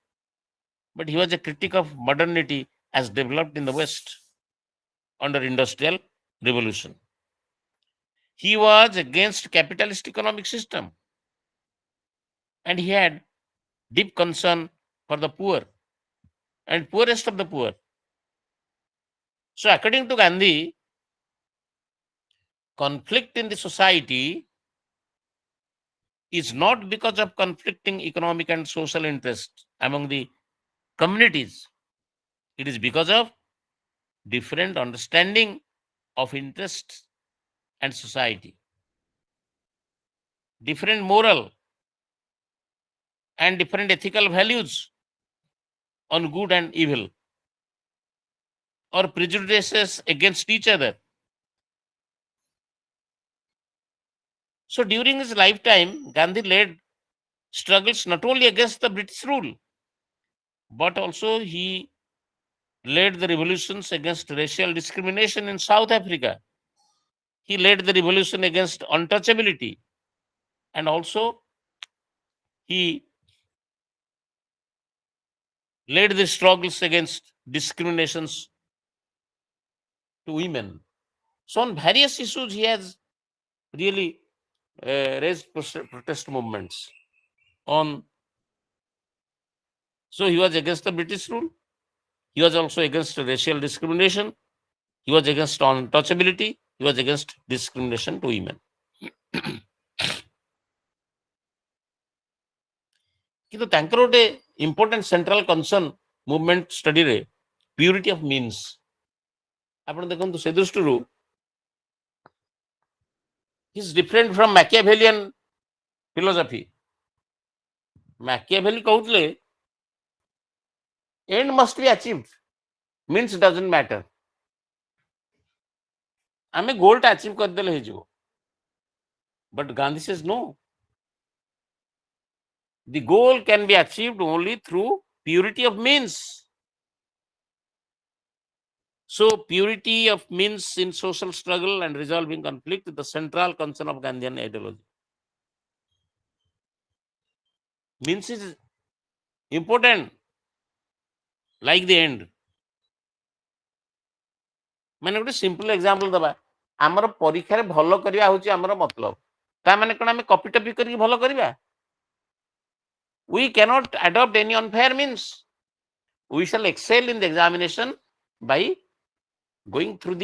But he was a critic of modernity as developed in the West under industrial revolution. He was against capitalist economic system, and he had deep concern for the poor and poorest of the poor. So according to Gandhi, conflict in the society is not because of conflicting economic and social interests among the communities. It is because of different understanding of interests and society, different moral and different ethical values on good and evil, or prejudices against each other. So during his lifetime, Gandhi led struggles not only against the British rule, but also he led the revolutions against racial discrimination in South Africa. He led the revolution against untouchability, and also he led the struggles against discriminations to women. So on various issues, he has really raised protest movements. So he was against the British rule. He was also against racial discrimination. He was against untouchability. He was against discrimination to women. କିନ୍ତୁ ତାଙ୍କର ଗୋଟେ important central concern movement ଷ୍ଟଡିରେ purity of means. ଆପଣ ଦେଖନ୍ତୁ ସେ ଦୃଷ୍ଟିରୁ he is different from Machiavellian philosophy. Machiavelli କହୁଥିଲେ end must be achieved, means doesn't matter. ଆମେ ଗୋଲଟା ଆଚିଭ କରିଦେଲେ ହେଇଯିବ. But Gandhi says no. The goal can be achieved only through purity of means. So purity of means in social struggle and resolving conflict is the central concern of Gandhian ideology. Means is important like the end. ମାନେ ଗୋଟେ simple example ଦେବା, ଆମର ପରୀକ୍ଷାରେ ଭଲ କରିବା ହଉଛି ଆମର ମତଲବ. ତା ମାନେ କ'ଣ ଆମେ କପି ଟପି କରିକି ଭଲ କରିବା? We cannot adopt any unfair means. We shall excel in the examination by going through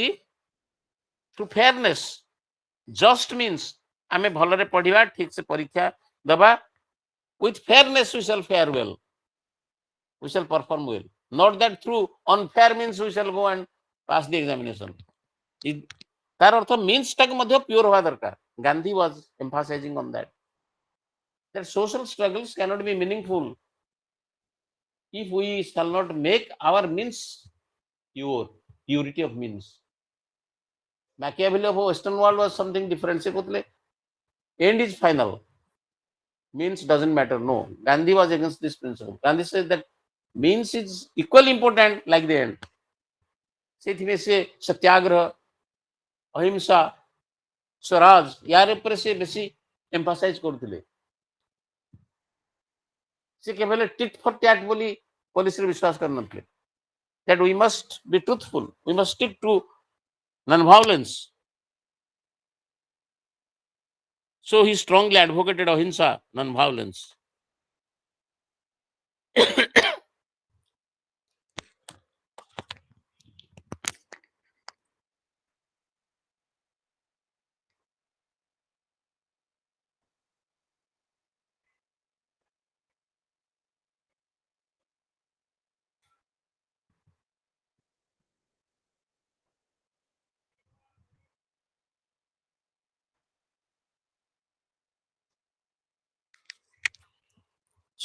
fairness. Just means ଆମେ ଭଲରେ ପଢିବା, ଠିକ ସେ ପରୀକ୍ଷା ଦେବା. With fairness we shall fare well. We shall perform well. Not that through unfair means we shall go and pass the examination. ତାର ଅର୍ଥ means ଟାକୁ ମଧ୍ୟ pure ହବା ଦରକାର. Gandhi was emphasizing on that. That social struggles cannot be meaningful if we shall not make our means pure. Purity of means. Machiavelli of Western world was something different. Se kohle end is final. Means doesn't matter. No. Gandhi was against this principle. Gandhi says that means is equally important like the end. ସେଥିପାଇଁ ସେ ସତ୍ୟାଗ୍ରହ, ଅହିଂସା, ସ୍ୱରାଜ ୟାର ଉପରେ ସେ ବେଶୀ emphasise କରୁଥିଲେ. ସେ କେବଳ ଟିଟ୍ ଫର୍ ଟ୍ୟାଟ୍ ବୋଲି ପଲିସିରେ ବିଶ୍ୱାସ କରିନଥିଲେ. That we must be truthful. We must stick to non-violence. So he strongly advocated ahimsa, non-violence.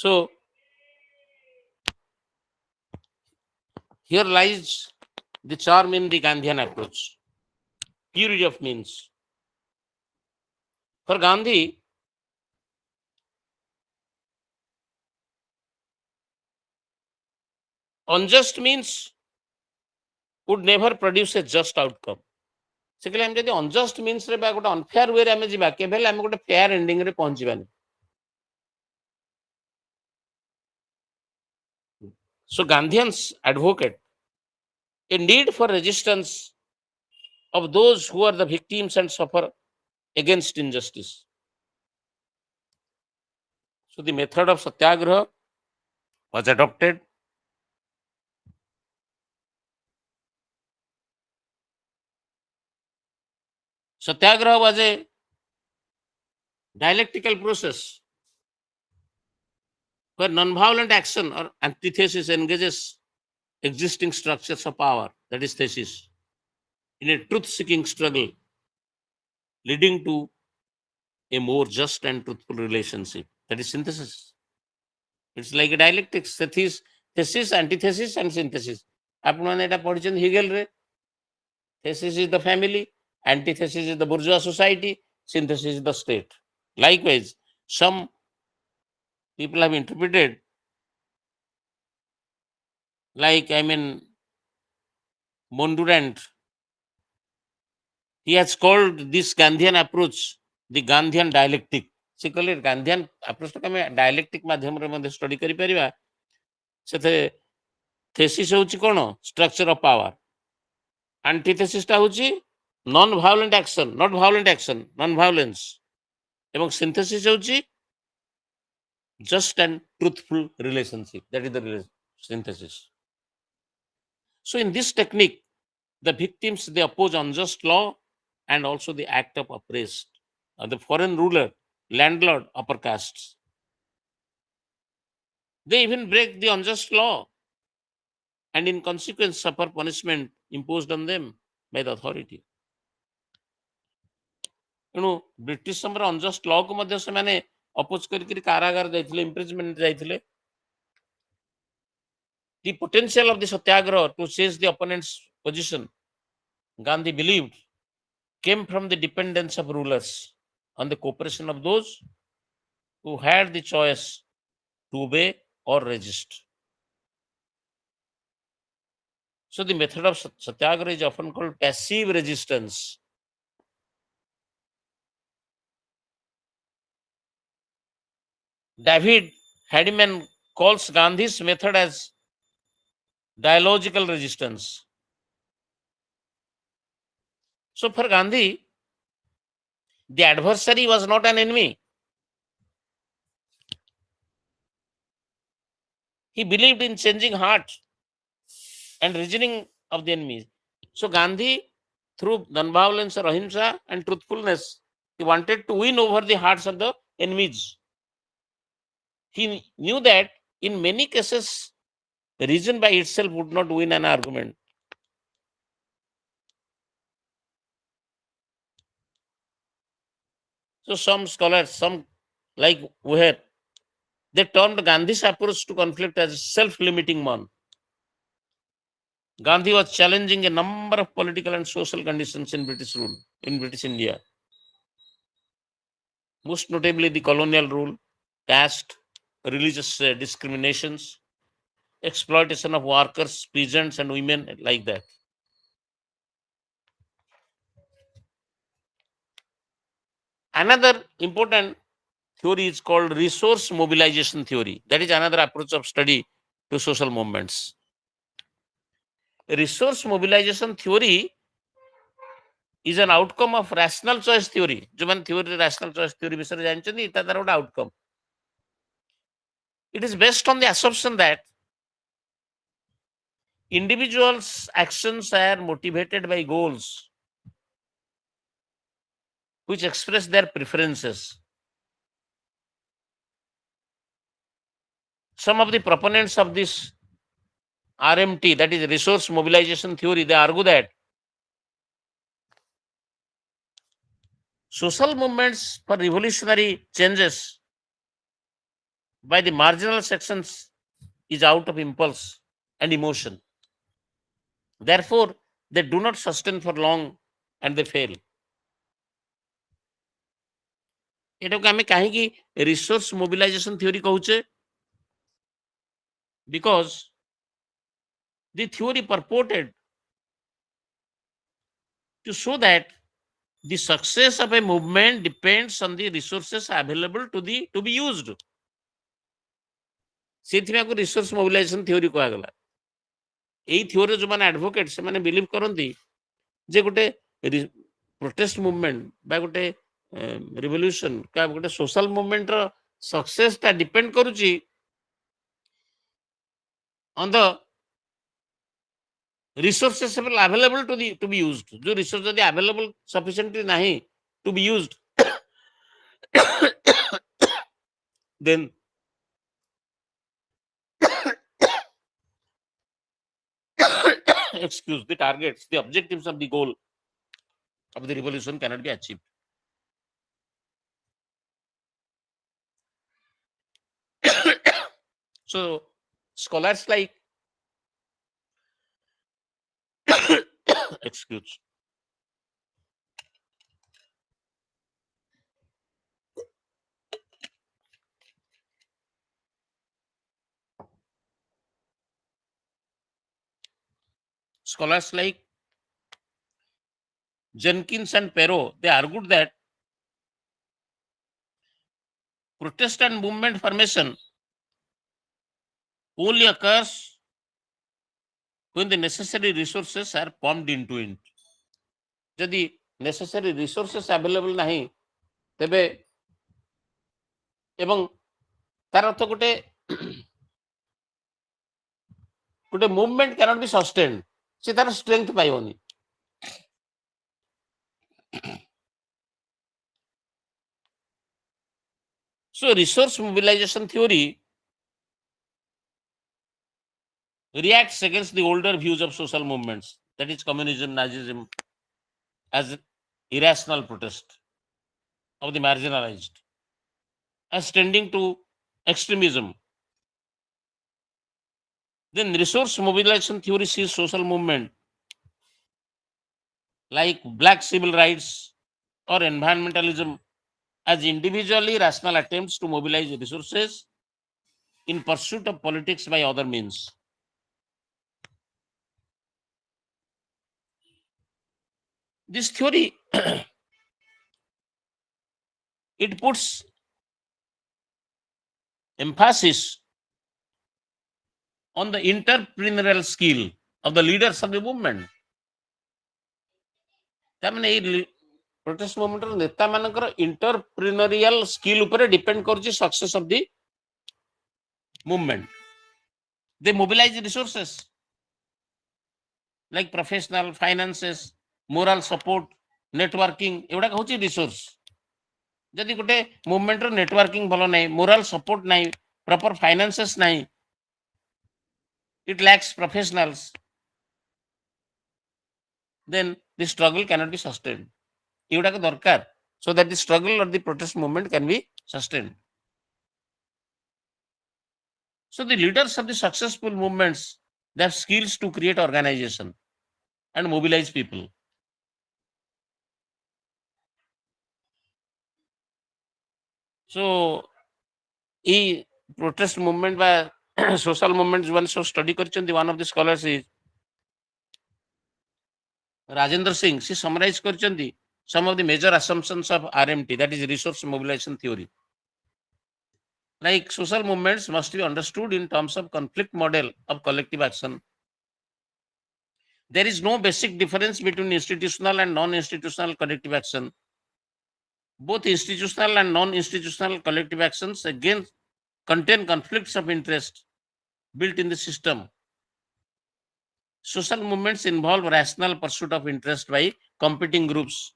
So here lies the charm in the Gandhian approach. Purity of means. For Gandhi, unjust means would never produce a just outcome. ସେ କହିଲେ ଆମେ ଯଦି ଅନଜଷ୍ଟ ମିନ୍ସରେ ବା ଗୋଟେ unfair ୱେରେ ଆମେ ଯିବା, କେବେ ହେଲେ ଆମେ ଗୋଟେ fair ଏଣ୍ଡିଂରେ ପହଞ୍ଚିବାନି. So Gandhians advocate a need for resistance of those who are the victims and suffer against injustice. So the method of satyagraha was adopted. Satyagraha was a dialectical process where non-violent action or antithesis engages existing structures of power, that is thesis, in a truth-seeking struggle leading to a more just and truthful relationship, that is synthesis. It's like a dialectics, thesis, antithesis and synthesis. ଆପଣମାନେ ଏଟା ପଢିଛନ୍ତି ହିଗେଲରେ. Thesis is the family, antithesis is the bourgeois society, synthesis is the state. Likewise, some people have interpreted like, Mondurant, he has called this Gandhian approach the Gandhian dialectic. ସେ କହିଲେ ଗାନ୍ଧିଆନ ଆପ୍ରୋଚଟାକୁ ଆମେ ଡାଇଲେକ୍ଟିକ ମାଧ୍ୟମରେ ମଧ୍ୟ study କରିପାରିବା. ସେଥିରେ thesis ହେଉଛି କ'ଣ? Structure of power. Antithesis ଟା ହେଉଛି non-violent action, not violent action, non-violence. ଏବଂ synthesis ହେଉଛି just and truthful relationship, that is the synthesis. So in this technique, the victims, they oppose unjust law and also the act of oppressed, the foreign ruler, landlord, upper castes. They even break the unjust law and in consequence suffer punishment imposed on them by the authority. ତେଣୁ British ସମୟରେ ଅନଜଷ୍ଟ ଲକୁ ମଧ୍ୟ ସେମାନେ oppose କରିକି କାରାଗାର ଯାଇଥିଲେ, ଇମ୍ପ୍ରିଜମେଣ୍ଟ ଯାଇଥିଲେ. The potential of the satyagraha to change the opponent's position, Gandhi believed, came from the dependence of rulers on the cooperation of those who had the choice to obey or resist. So the method of satyagraha is often called passive resistance. David Hadiman calls Gandhi's method as dialogical resistance. So for Gandhi, The adversary was not an enemy. He believed in changing heart and reasoning of the enemies. So Gandhi, through non-violence or ahimsa and truthfulness, he wanted to win over the hearts of the enemies. He knew that in many cases, reason by itself would not win an argument. So some scholars, some like Weher, they termed Gandhi's approach to conflict as self-limiting one. Gandhi was challenging a number of political and social conditions in British rule, in British India. Most notably the colonial rule, caste, religious discriminations, exploitation of workers, peasants, and women, like that. Another important theory is called resource mobilization theory. That is another approach of study to social movements. Resource mobilization theory is an outcome of rational choice theory. जो मैंने theory rational choice theory विषय जानते नहीं, तार उड़ा outcome. It is based on the assumption that individuals' actions are motivated by goals which express their preferences. Some of the proponents of this RMT, that is resource mobilization theory, they argue that social movements for revolutionary changes by the marginal sections is out of impulse and emotion. Therefore, they do not sustain for long and they fail. ଏଟାକୁ ଆମେ କାହିଁକି resource mobilization theory କହୁଛେ? Because the theory purported to show that the success of a movement depends on the resources available to be used. ସେଥିପାଇଁ ଆକୁ resource mobilization theory କୁହାଗଲା. ଏଇ theory ଯୋଉମାନେ advocate ସେମାନେ believe କରନ୍ତି ଯେ ଗୋଟେ protest movement ବା ଗୋଟେ revolution କା ଗୋଟେ social movement ର success ଟା depend କରୁଛି on the resources available to be used. जो resource ଯଦି available sufficiently ନାହିଁ to be used, then excuse the targets, the objectives of the goal of the revolution cannot be achieved. So scholars like excuse scholars like Jenkins and Perot, they argued that protest and movement formation only occurs when the necessary resources are pumped into it. ଯଦି necessary resources available ନାହିଁ ତେବେ ଏବଂ ତାର ଅର୍ଥ ଗୋଟେ movement cannot be sustained, ସେ ତାର strength ପାଇବନି. So resource mobilization theory reacts against the older views of social movements, that is communism, Nazism, as irrational protest of the marginalized, as tending to extremism. Then resource mobilization theory sees social movement like black civil rights or environmentalism as individually rational attempts to mobilize resources in pursuit of politics by other means. This theory it puts emphasis on the entrepreneurial skill of the leaders of the movement. protest movement ର ନେତା ମାନଙ୍କର entrepreneurial skill ଉପରେ depend କରୁଛି success of the movement. They mobilize resources like professional, finances, moral support, networking. ଏଗୁଡାକ ହଉଛି resource. ଯଦି ଗୋଟେ movement ର ନେଟୱାର୍କିଂ ଭଲ ନାହିଁ, ମୋରାଲ ସପୋର୍ଟ ନାହିଁ, ପ୍ରପର ଫାଇନାନ୍ସେସ୍ ନାହିଁ, it lacks professionals, then the struggle cannot be sustained. ଏଗୁଡାକ ଦରକାର so that the struggle or the protest movement can be sustained. So the leaders of the successful movements, they have skills to create organization and mobilize people. So ಈ protest movement ବା social movements one so study କରିଛନ୍ତି, one of the scholars is Rajendra Singh. She summarized କରିଛନ୍ତି some of the major assumptions of RMT, that is resource mobilization theory. Like social movements must be understood in terms of conflict model of collective action. There is no basic difference between institutional and non-institutional collective action. Both institutional and non-institutional collective actions again contain conflicts of interest built in the system. Social movements involve rational pursuit of interest by competing groups.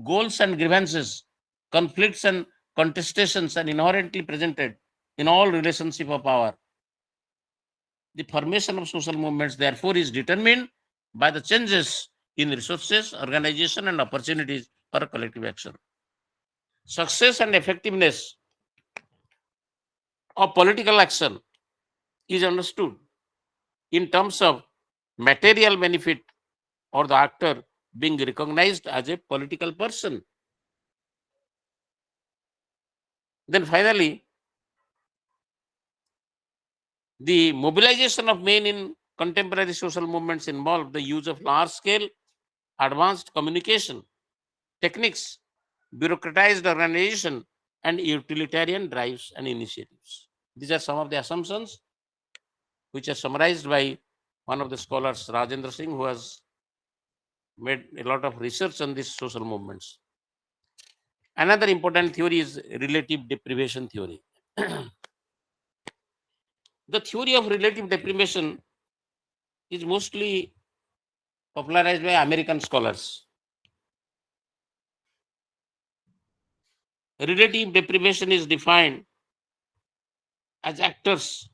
Goals and grievances, conflicts and contestations are inherently presented in all relationship of power. The formation of social movements, therefore, is determined by the changes in resources, organization, and opportunities for collective action. Success and effectiveness of political action is understood in terms of material benefit or the actor being recognized as a political person. Then finally, the mobilization of men in contemporary social movements involve the use of large-scale advanced communication techniques, bureaucratized organization, and utilitarian drives and initiatives. These are some of the assumptions which are summarized by one of the scholars, Rajendra Singh, who has made a lot of research on these social movements. Another important theory is relative deprivation theory. The theory of relative deprivation is mostly popularized by American scholars. Relative deprivation is defined as actors'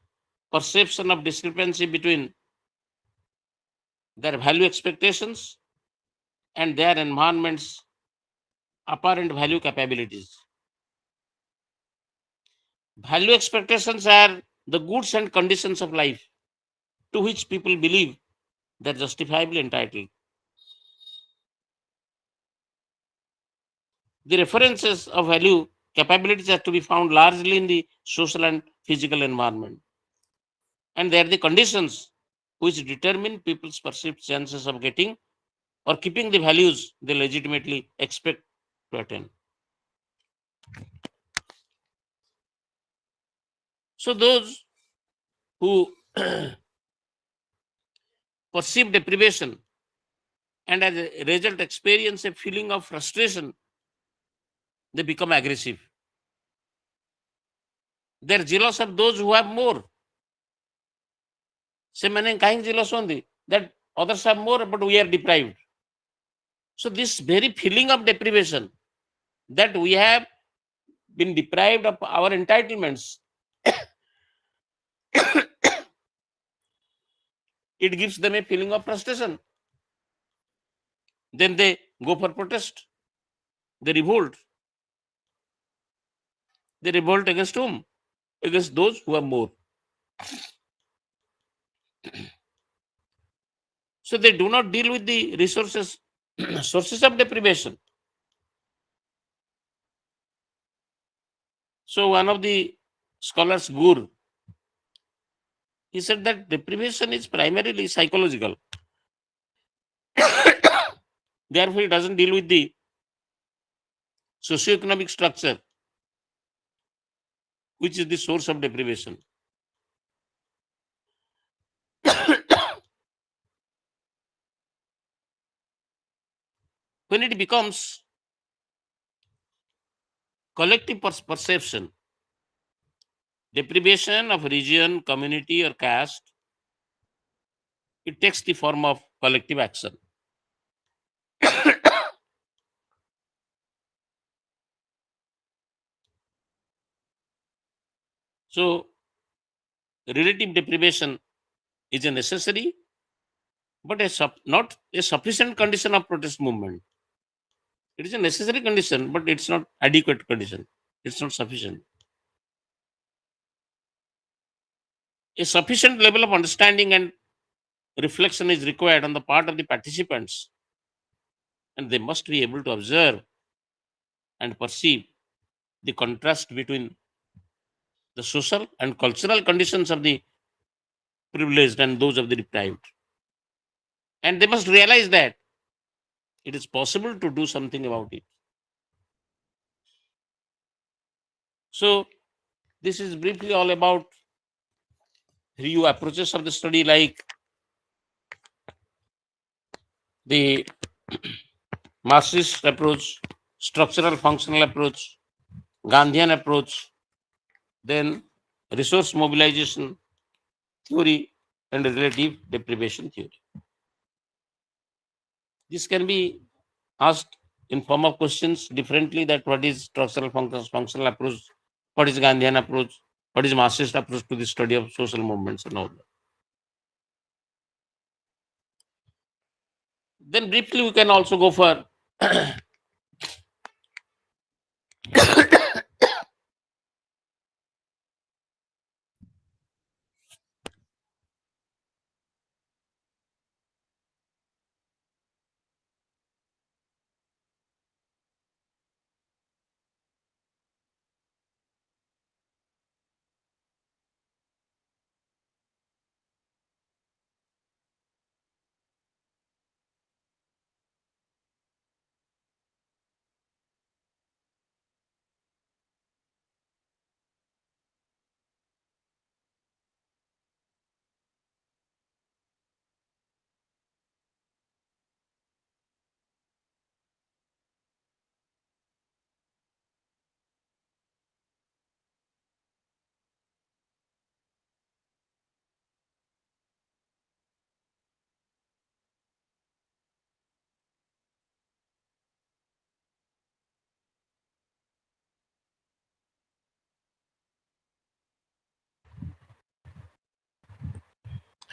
perception of discrepancy between their value expectations and their environment's apparent value capabilities. Value expectations are the goods and conditions of life to which people believe they're justifiably entitled. The references of value capabilities are to be found largely in the social and physical environment. And they are the conditions which determine people's perceived chances of getting or keeping the values they legitimately expect to attain. So those who perceive deprivation and as a result experience a feeling of frustration, they become aggressive. They're jealous of those who have more. ସେମାନେ କାହିଁକି jealous ହୁଅନ୍ତି? That others have more but we are deprived. So this very feeling of deprivation, that we have been deprived of our entitlements, it gives them a feeling of frustration. Then they go for protest. They revolt. They revolt against whom? Against those who have more. So they do not deal with the resources, sources of deprivation. So one of the scholars, Gur, he said that deprivation is primarily psychological. Therefore, it doesn't deal with the socioeconomic structure, which is the source of deprivation. When it becomes collective perception, deprivation of region, community, or caste, it takes the form of collective action. So, relative deprivation is a necessary but not a sufficient condition of protest movement. It is a necessary condition, but it's not adequate condition. It's not sufficient. A sufficient level of understanding and reflection is required on the part of the participants, and they must be able to observe and perceive the contrast between the social and cultural conditions of the privileged and those of the deprived. And they must realize that it is possible to do something about it. So, this is briefly all about review approaches of the study, like the Marxist approach, structural functional approach, Gandhian approach, then resource mobilization theory, and relative deprivation theory. This can be asked in form of questions differently, that what is structural functional approach, what is Gandhian approach, what is Marxist approach to the study of social movements and all that. Then briefly we can also go for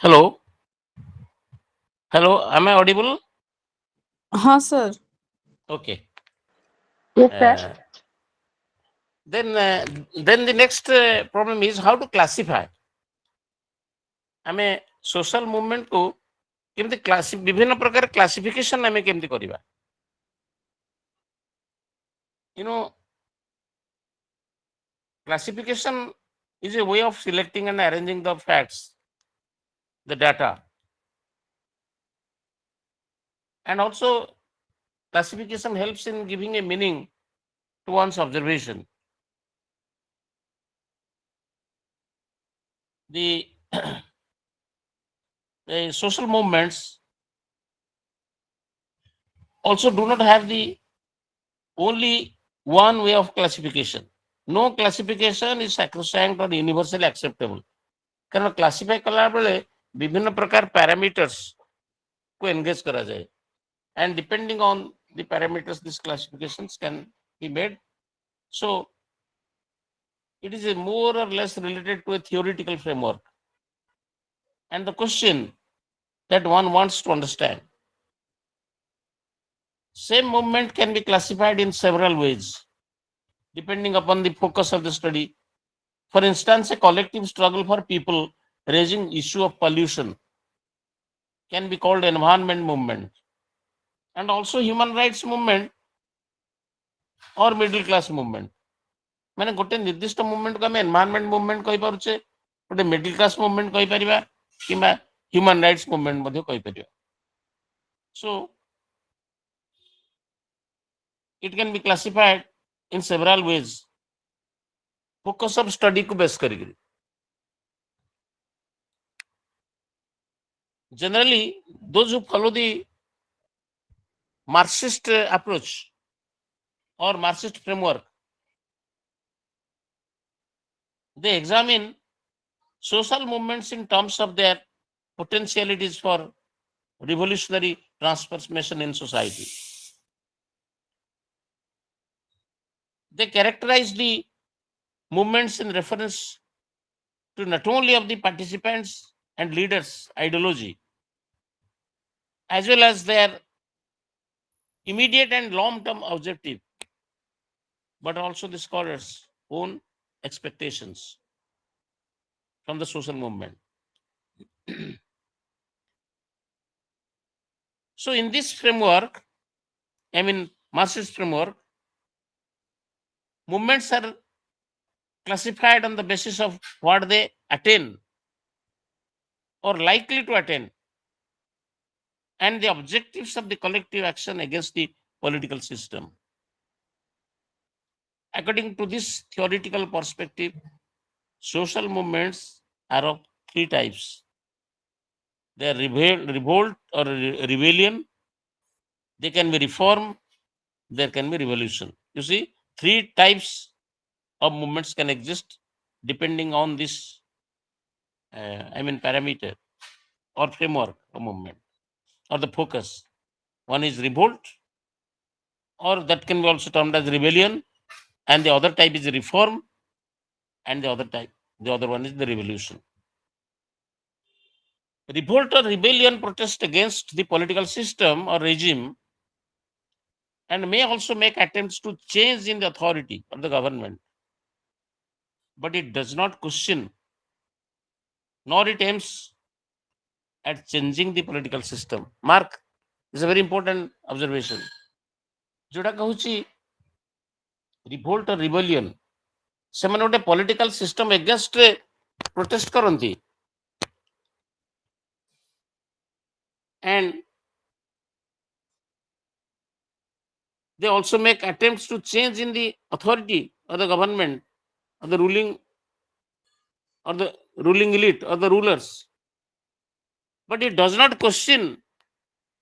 hello, hello, am I audible? हाँ sir. Okay. Yes, sir. Uh, then the next problem is how to classify. आमे social movement को केमती classy विभिन्न प्रकार classification आमे केमती करिबा. You know, classification is a way of selecting and arranging the facts, the data, and also classification helps in giving a meaning to one's observation. The social movements also do not have the only one way of classification. No classification is sacrosanct or universally acceptable. कारण classify कला बेले विभिन्न प्रकार parameters को engage करा जाए, and depending on the parameters these classifications can be made. So it is a more or less related to a theoretical framework, and the question that one wants to understand, same movement can be classified in several ways depending upon the focus of the study. For instance, a collective struggle for people raising issue of pollution can be called environment movement, and also human rights movement or middle class movement. माने गोटे निर्दिष्ट movement को आम environment movement कहि पारुछे, गोटे middle class movement कहि परिबा, किबा human rights movement मध्ये कहि परिबा. So it can be classified in several ways. Focus of study को base करिकरी. Generally, those who follow the Marxist approach or Marxist framework, They examine social movements in terms of their potentialities for revolutionary transformation in society. They characterize the movements in reference to not only of the participants and leaders' ideology, as well as their immediate and long-term objective, but also the scholars' own expectations from the social movement. So in this framework, Marxist framework, movements are classified on the basis of what they attain or likely to attain and the objectives of the collective action against the political system. According to this theoretical perspective, social movements are of three types. They are revolt or rebellion, they can be reform, there can be revolution. You see, three types of movements can exist depending on this parameter or framework of movement or the focus. One is revolt, or that can be also termed as rebellion, and the other type is reform, and the other one is the revolution. Revolt or rebellion protest against the political system or regime and may also make attempts to change in the authority of the government, but it does not question nor it aims at changing the political system. Mark, this is a very important observation. जोटा कहूची revolt और rebellion ସେମାନେ ଗୋଟେ political system ଏଗେନ୍ଷ୍ଟରେ protest କରନ୍ତି and they also make attempts to change in the authority of the government or the ruling elite or the rulers, but it does not question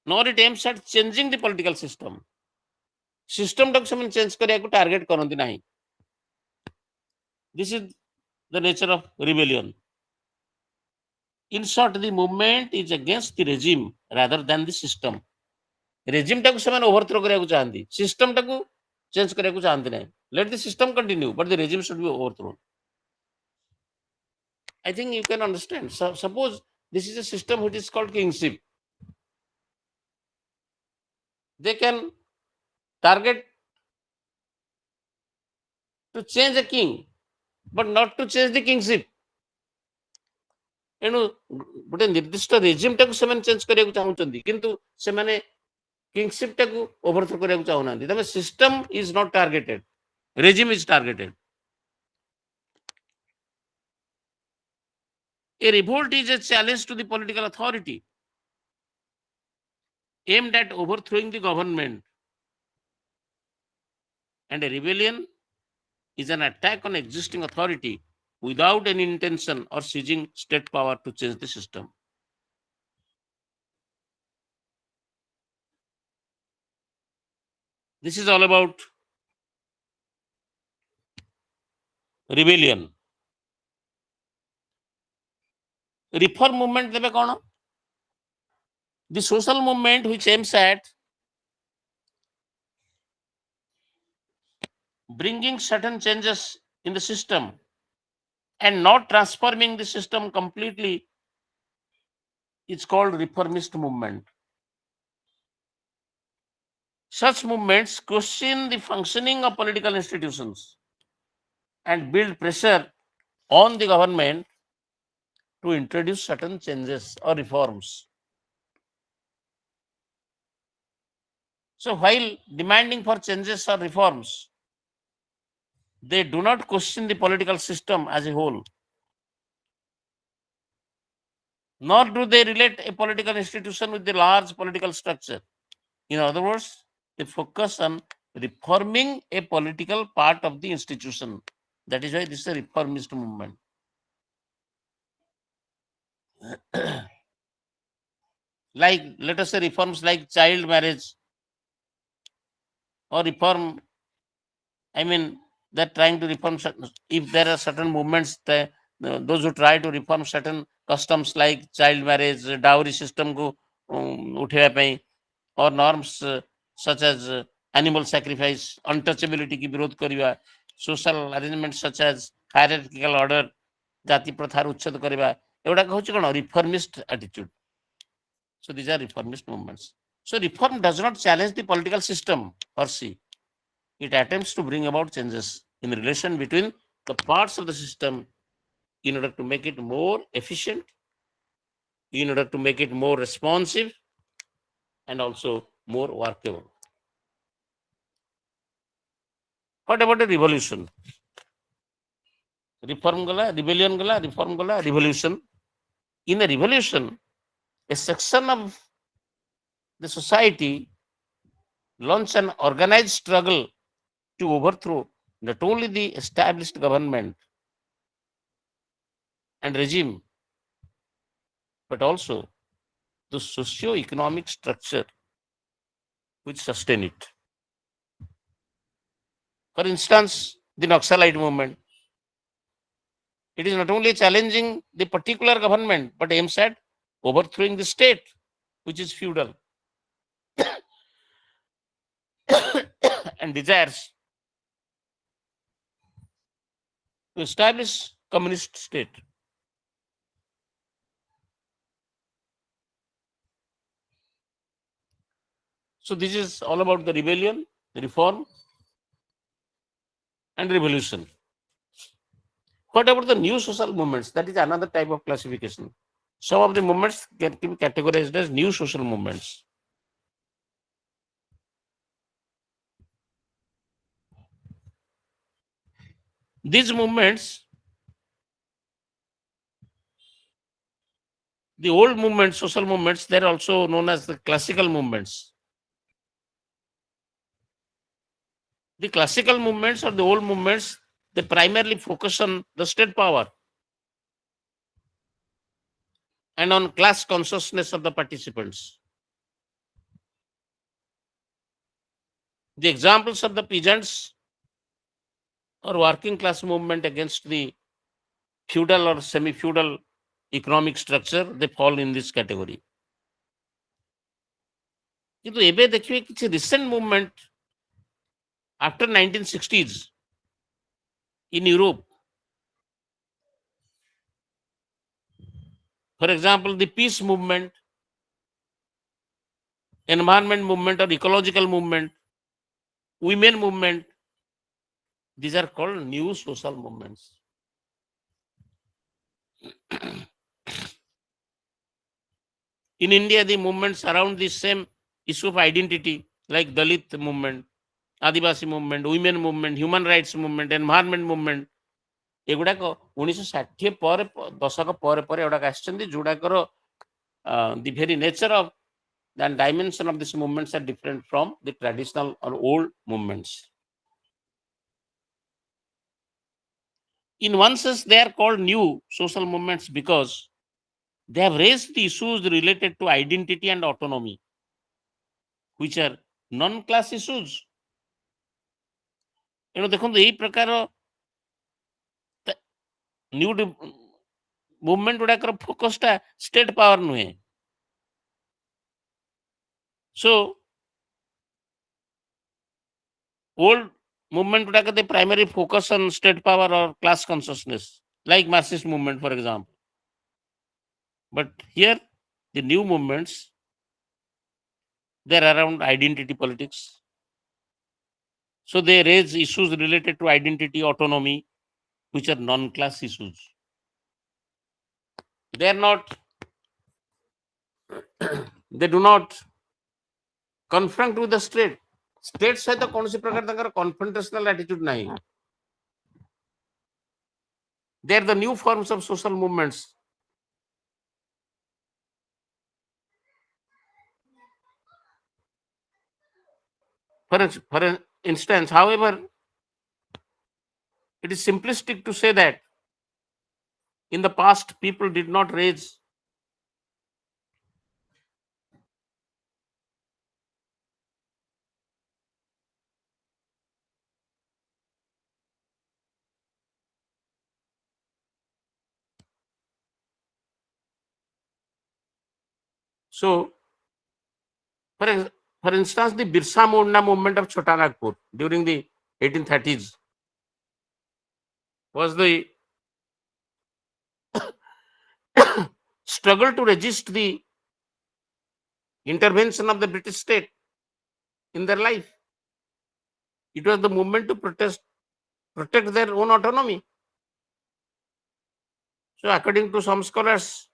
nor it aims at changing the political system. ସିଷ୍ଟମଟାକୁ ସେମାନେ change କରିବାକୁ target କରନ୍ତି ନାହିଁ. This is the nature of rebellion. In short, the movement is against the regime rather than the system. ରେଜିମ୍ଟାକୁ ସେମାନେ overthrow କରିବାକୁ ଚାହାନ୍ତି, ସିଷ୍ଟମଟାକୁ change କରିବାକୁ ଚାହାନ୍ତି ନାହିଁ. Let the system continue but the regime should be overthrown. I think you can understand. So, suppose this is a system which is called kingship. They can target to change a king, but not to change the kingship. ଏଣୁ ଗୋଟେ ନିର୍ଦ୍ଦିଷ୍ଟ ରେଜିମ୍ଟାକୁ ସେମାନେ change କରିବାକୁ ଚାହୁଁଛନ୍ତି, କିନ୍ତୁ ସେମାନେ କିଙ୍ଗସିପ୍ଟାକୁ overthrow କରିବାକୁ ଚାହୁଁନାହାନ୍ତି. ତମେ system is not targeted, regime is targeted. A revolt is a challenge to the political authority aimed at overthrowing the government, and a rebellion is an attack on existing authority without any intention or seizing state power to change the system. This is all about rebellion. Reform movement ଦେବେ କ'ଣ? The social movement which aims at bringing certain changes in the system and not transforming the system completely is called reformist movement. Such movements question the functioning of political institutions and build pressure on the government to introduce certain changes or reforms. So while demanding for changes or reforms, they do not question the political system as a whole, nor do they relate a political institution with the large political structure. In other words, they focus on reforming a political part of the institution. That is why this is a reformist movement. Like, let us say, reforms like child marriage or reform, they're trying to reform. If there are certain movements, those who try to reform certain customs like child marriage, dowry system को उठेवा ପାଇଁ, or norms such as animal sacrifice, untouchability की विरोध करिवा, social arrangements such as hierarchical order, जाति प्रथार उच्छेद करिवा, एवडा कहउछ कोन reformist attitude. So these are reformist movements. So reform does not challenge the political system per se. It attempts to bring about changes in the relation between the parts of the system in order to make it more efficient, in order to make it more responsive, and also more workable. What about a revolution? Reform gala, rebellion gala, reform gala, revolution. In a revolution, a section of the society launch an organized struggle to overthrow not only the established government and regime, but also the socio-economic structure which sustain it. For instance, the Naxalite movement. It is not only challenging the particular government, but aims at overthrowing the state, which is feudal, and desires to establish communist state. So this is all about the rebellion, the reform, and revolution. What about the new social movements? That is another type of classification. Some of the movements can be categorized as new social movements. These movements, the old movements, social movements, they're also known as the classical movements. The classical movements or the old movements, they primarily focus on the state power and on class consciousness of the participants. The examples of the peasants or working class movement against the feudal or semi-feudal economic structure, they fall in this category. কিন্তু ଏବେ ଦେଖିବେ କିଛି recent movement after 1960s in Europe. For example, the peace movement, environment movement or ecological movement, women movement, these are called new social movements. In India, the movements around the same issue of identity, like Dalit movement, Adivasi movement, women movement, human rights movement, environment movement, ଏଗୁଡାକ 1960 ପରେ ଦଶକ ପରେ ପରେ ଏଗୁଡାକ ଆସିଛନ୍ତି ଯୋଉଡାକର the very nature of and dimension of these movements are different from the traditional or old movements. In one sense, they are called new social movements because they have raised the issues related to identity and autonomy, which are non-class issues. ଏଣୁ ଦେଖନ୍ତୁ ଏଇ ପ୍ରକାର new movement ଗୁଡାକର ଫୋକସଟା state power ନୁହେଁ. So old movement guda they primarily focus on state power or class consciousness, like Marxist movement, for example. But here, the new movements, they're around identity politics. So they raise issues related to identity, autonomy, which are non-class issues. They are not, they do not confront with the state. State ସହିତ କୌଣସି ପ୍ରକାର ତାଙ୍କର confrontational attitude ନାହିଁ. They are the new forms of social movements. For instance, however, it is simplistic to say that in the past people did not raise So, for instance, the Birsa Munda movement of Chota Nagpur during the 1830s was the struggle to resist the intervention of the British state in their life. It was the movement to protect their own autonomy. So, according to some scholars,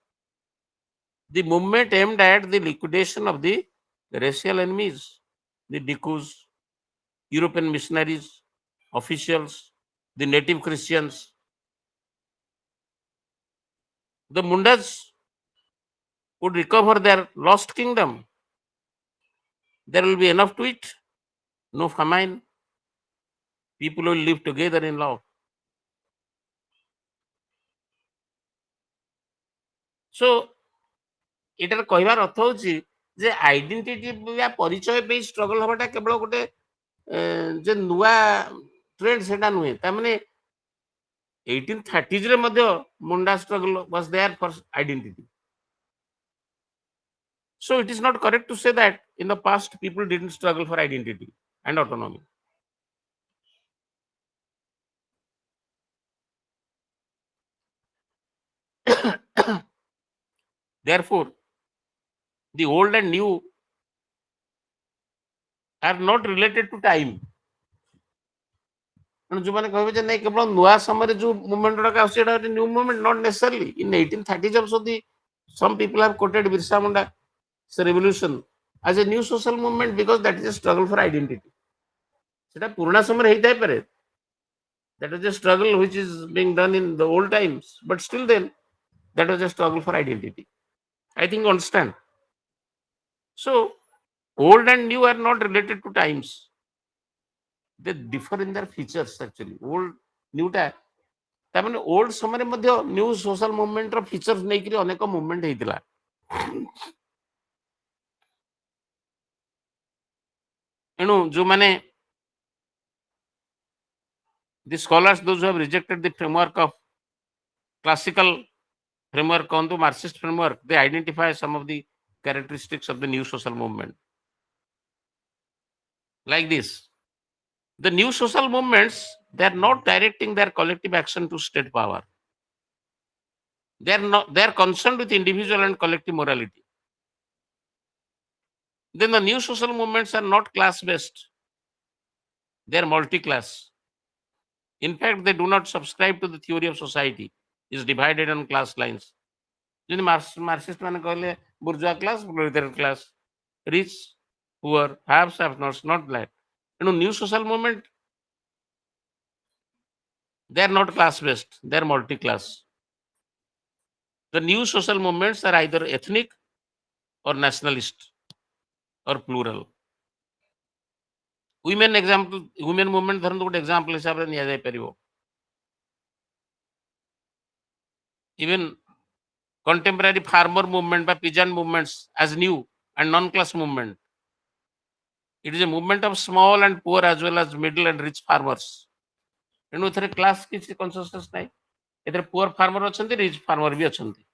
the movement aimed at the liquidation of the racial enemies, the Dikus, European missionaries, officials, the native Christians. The Mundas would recover their lost kingdom. There will be enough to eat, no famine. People will live together in love. So, ଏଟାର କହିବାର ଅର୍ଥ ହଉଛି ଯେ identity ବା ପରିଚୟ ପାଇଁ struggle ହବାଟା କେବଳ ଗୋଟେ ଯେ ନୂଆ ଟ୍ରେଣ୍ଡ ସେଟା ନୁହେଁ। ତାମାନେ 1830s ରେ ମଧ୍ୟ Munda struggle was there for identity. So it is not correct to say that in the past people didn't struggle for identity and autonomy. Therefore, the old and new are not related to time. ଯୋଉମାନେ କହିବେ ଯେ ନାଇଁ କେବଳ ନୂଆ ସମୟରେ ଯୋଉ movement ଗୁଡାକ ଆସୁଛି ଏଟା ଗୋଟେ new movement, not necessarily. In 1830s also the some people have quoted Birsa Munda's revolution as a new social movement because that is a struggle for identity. ସେଟା ପୁରୁଣା ସମୟରେ ହେଇଥାଇ ପାରେ, that was a struggle which is being done in the old times, but still then that was a struggle for identity. I think you understand. So old and new are not related to times. They differ in their features actually. Old new ଟା ତାମାନେ old ସମୟରେ ମଧ୍ୟ new social ମୁଭମେଣ୍ଟର features ନେଇକରି ଅନେକ movement ହେଇଥିଲା। ଏଣୁ ଯୋଉମାନେ the scholars, those who have rejected the framework of classical framework on the Marxist framework, they identify some of the characteristics of the new social movement. Like this, the new social movements, they are not directing their collective action to state power. They are concerned with individual and collective morality. Then the new social movements are not class-based. They are multi-class. In fact, they do not subscribe to the theory of society is divided on class lines. Marxist man कहले bourgeois class, proletariat class, rich, poor, haves, have-nots, not that. New social movement, they are not class-based. They are multi-class. The new social movements are either ethnic or nationalist or plural. Women movement धरन गोटे example हिसाब रे निया जाय परिबो. Even contemporary farmer movement by peasant movements as new and non-class movement. It is a movement of small and poor as well as middle and rich farmers. एणु एथरे class किसी consensus नाही. एथरे poor farmer अछंती, rich farmer भी अछंती.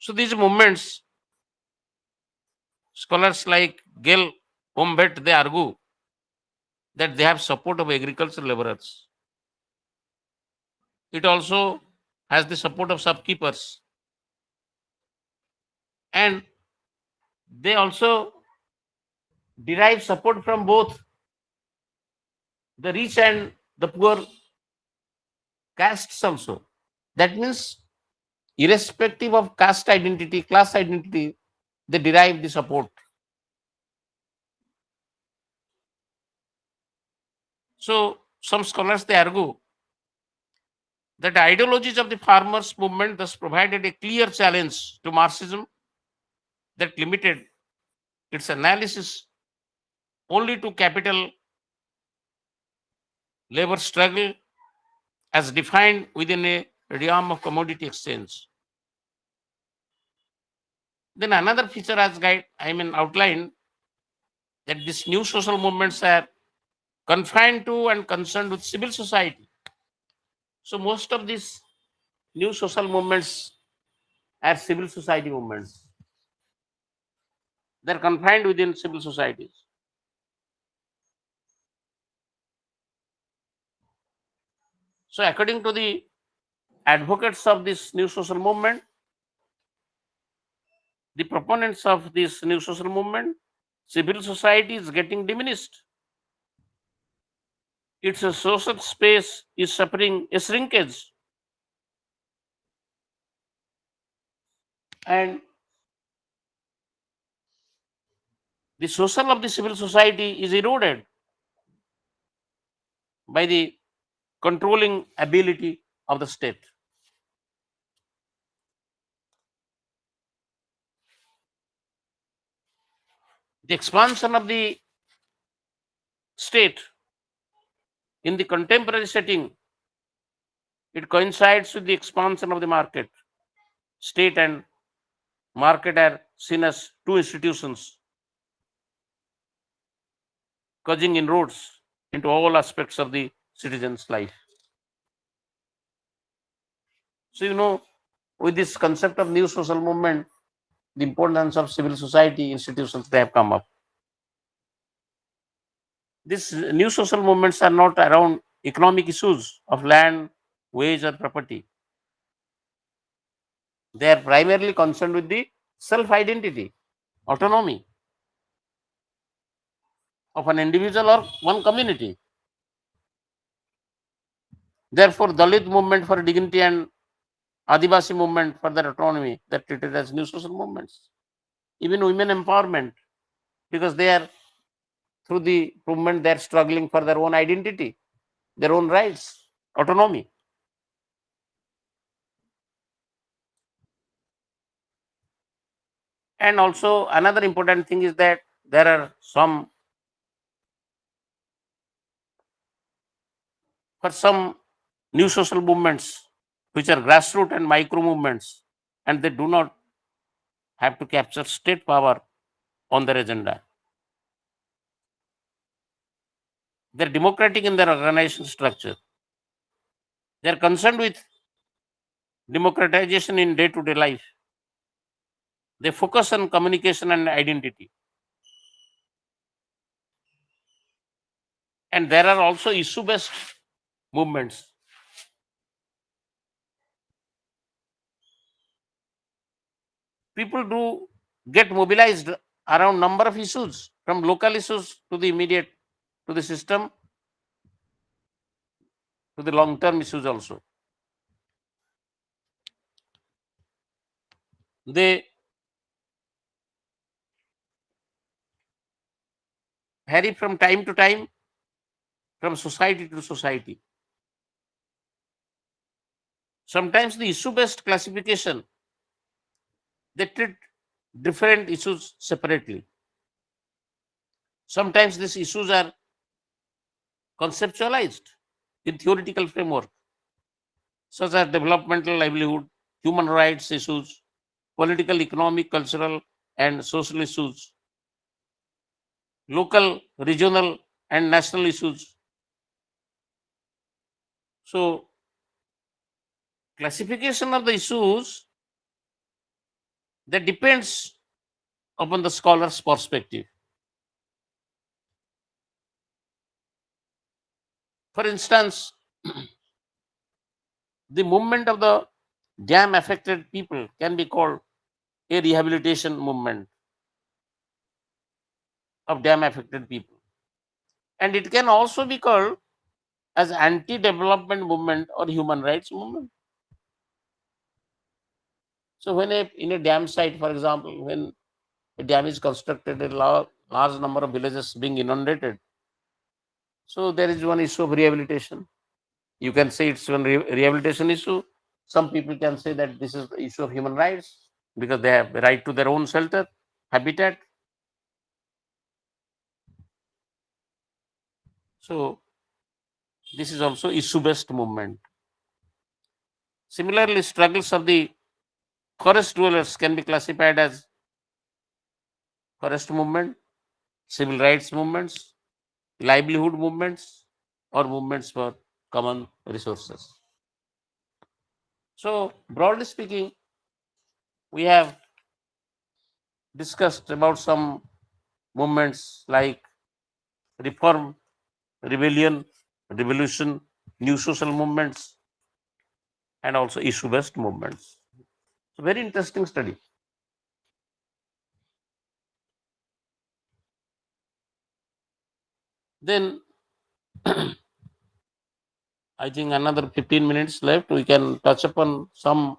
So these movements, scholars like Gail Humbert, they argue that they have support of agricultural laborers. It also has the support of shopkeepers. And they also derive support from both the rich and the poor castes also. That means irrespective of caste identity, class identity, they derive the support. So some scholars, they argue that the ideologies of the farmers movement thus provided a clear challenge to Marxism that limited its analysis only to capital labor struggle as defined within a realm of commodity exchange. Then another feature as outlined that these new social movements are confined to and concerned with civil society. So most of these new social movements as civil society movements. They're confined within civil societies. So according to the advocates of this new social movement, the proponents of this new social movement, civil society is getting diminished. Its a social space is suffering a shrinkage. And the social of the civil society is eroded by the controlling ability of the state. The expansion of the state in the contemporary setting, it coincides with the expansion of the market. State and market are seen as two institutions causing inroads into all aspects of the citizen's life. So, with this concept of new social movement, the importance of civil society institutions they have come up. These new social movements are not around economic issues of land, wage, or property. They are primarily concerned with the self-identity, autonomy of an individual or one community. Therefore, Dalit movement for dignity and Adivasi movement for their autonomy, they're treated as new social movements. Even women empowerment, because they are, through the movement, they're struggling for their own identity, their own rights, autonomy. And also another important thing is that there are some, for some new social movements, which are grassroots and micro movements, and they do not have to capture state power on their agenda. They're democratic in their organization structure. They're concerned with democratization in day-to-day life. They focus on communication and identity. And there are also issue-based movements. People do get mobilized around number of issues, from local issues to the immediate, to the system, to the long-term issues also. They vary from time to time, from society to society. Sometimes the issue-based classification, they treat different issues separately. Sometimes these issues are conceptualized in theoretical framework, such as developmental livelihood, human rights issues, political, economic, cultural, and social issues, local, regional, and national issues. So, classification of the issues, that depends upon the scholar's perspective. For instance, the movement of the dam affected people can be called a rehabilitation movement of dam affected people. And it can also be called as anti-development movement or human rights movement. So when in a dam site, for example, when a dam is constructed, a large number of villages being inundated, so there is one issue of rehabilitation. You can say it's one rehabilitation issue. Some people can say that this is the issue of human rights, because they have the right to their own shelter, habitat. So this is also issue-based movement. Similarly, struggles of the forest dwellers can be classified as forest movement, civil rights movements, livelihood movements, or movements for common resources. So, broadly speaking, we have discussed about some movements like reform, rebellion, revolution, new social movements, and also issue-based movements. It's a very interesting study. Then I think another 15 minutes left. We can touch upon some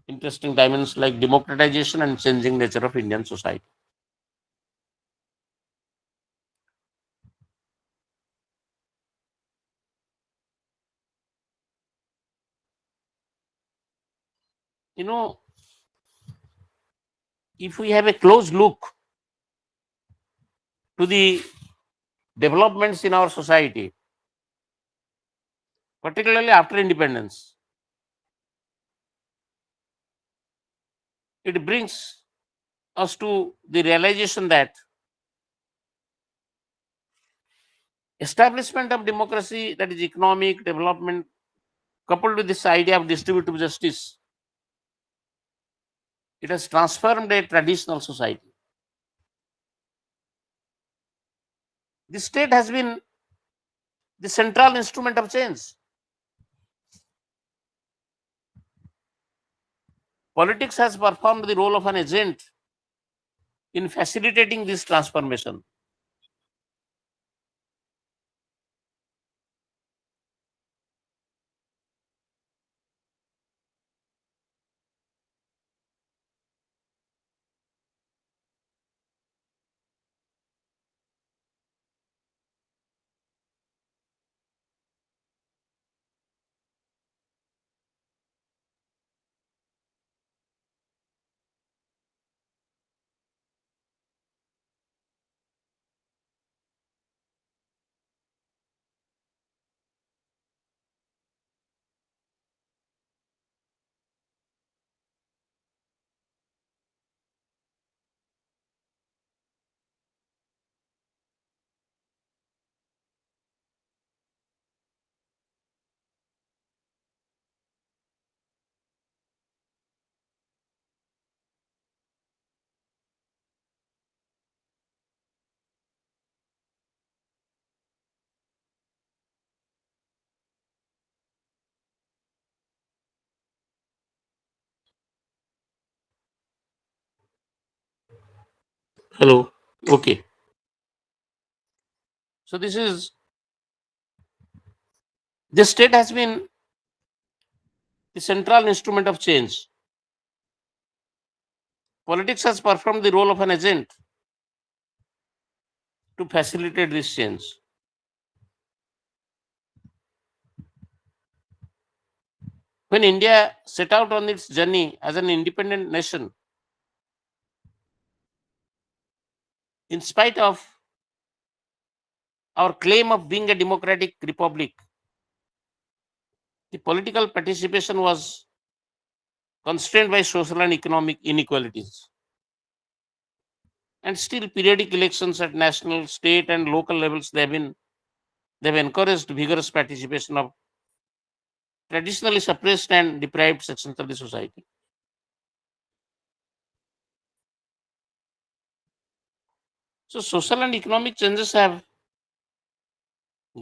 interesting dimensions like democratization and changing nature of Indian society. You know, if we have a close look to the developments in our society, particularly after independence, it brings us to the realization that establishment of democracy, that is economic development, coupled with this idea of distributive justice, it has transformed a traditional society. The state has been the central instrument of change. Politics has performed the role of an agent in facilitating this transformation. Hello. Okay. So this state has been the central instrument of change. Politics has performed the role of an agent to facilitate this change. When India set out on its journey as an independent nation, in spite of our claim of being a democratic republic, the political participation was constrained by social and economic inequalities. And still, periodic elections at national, state, and local levels they've encouraged vigorous participation of traditionally suppressed and deprived sections of the society. So, social and economic changes have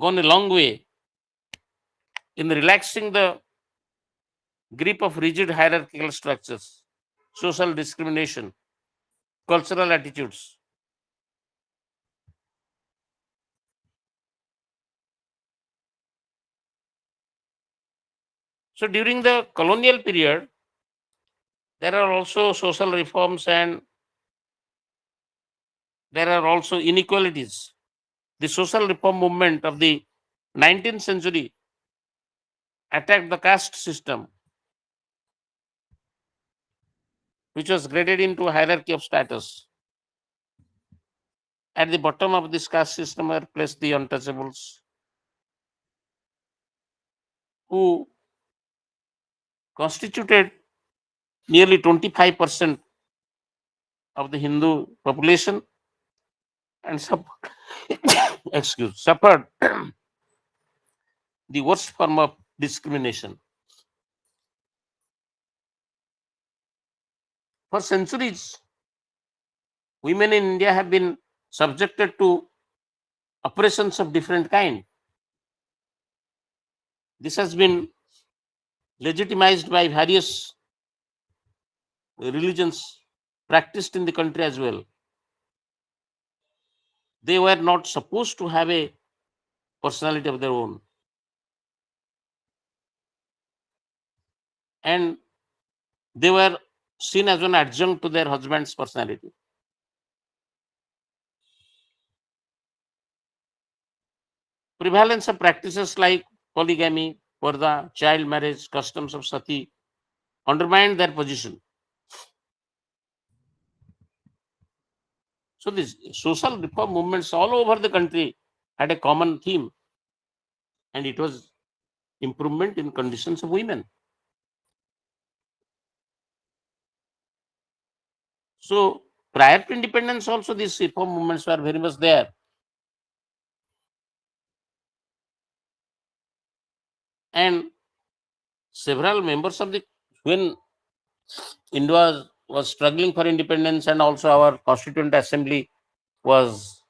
gone a long way in relaxing the grip of rigid hierarchical structures, social discrimination, cultural attitudes. So, during the colonial period, there are also social reforms and there are also inequalities. The social reform movement of the 19th century attacked the caste system, which was graded into a hierarchy of status. At the bottom of this caste system were placed the untouchables, who constituted nearly 25% of the Hindu population and suffered the worst form of discrimination. For centuries, women in India have been subjected to oppressions of different kind. This has been legitimized by various religions practiced in the country as well. They were not supposed to have a personality of their own. And they were seen as an adjunct to their husband's personality. Prevalence of practices like polygamy, parda, child marriage, customs of sati undermined their position. So these social reform movements all over the country had a common theme, and it was improvement in conditions of women. So prior to independence also these reform movements were very much there. And several members of the, when India was struggling for independence and also our Constituent Assembly was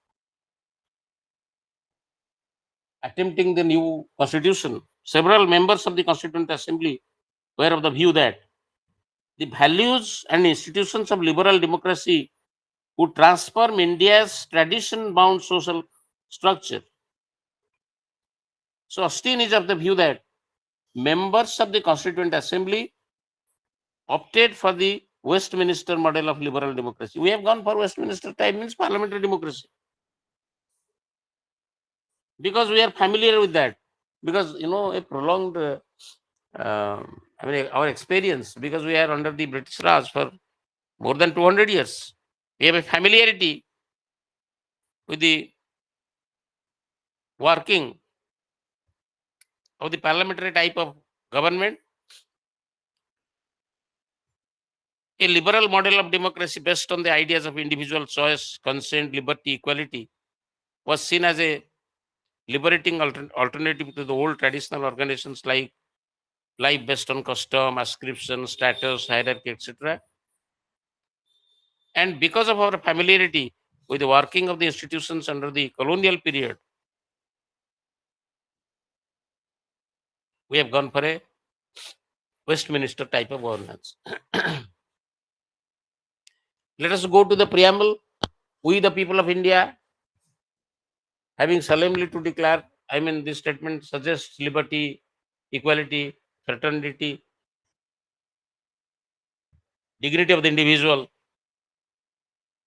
attempting the new constitution, several members of the Constituent Assembly were of the view that the values and institutions of liberal democracy would transform India's tradition-bound social structure. So Austin is of the view that members of the Constituent Assembly opted for the Westminster model of liberal democracy. We have gone for Westminster type, means parliamentary democracy, because we are familiar with that. Because a prolonged, our experience, because we are under the British Raj for more than 200 years, we have a familiarity with the working of the parliamentary type of government. A liberal model of democracy based on the ideas of individual choice, consent, liberty, equality was seen as a liberating alternative to the old traditional organizations like life based on custom, ascription, status, hierarchy, etc. And because of our familiarity with the working of the institutions under the colonial period, we have gone for a Westminster type of governance. Let us go to the preamble. We, the people of India, having solemnly to declare, this statement suggests liberty, equality, fraternity, dignity of the individual,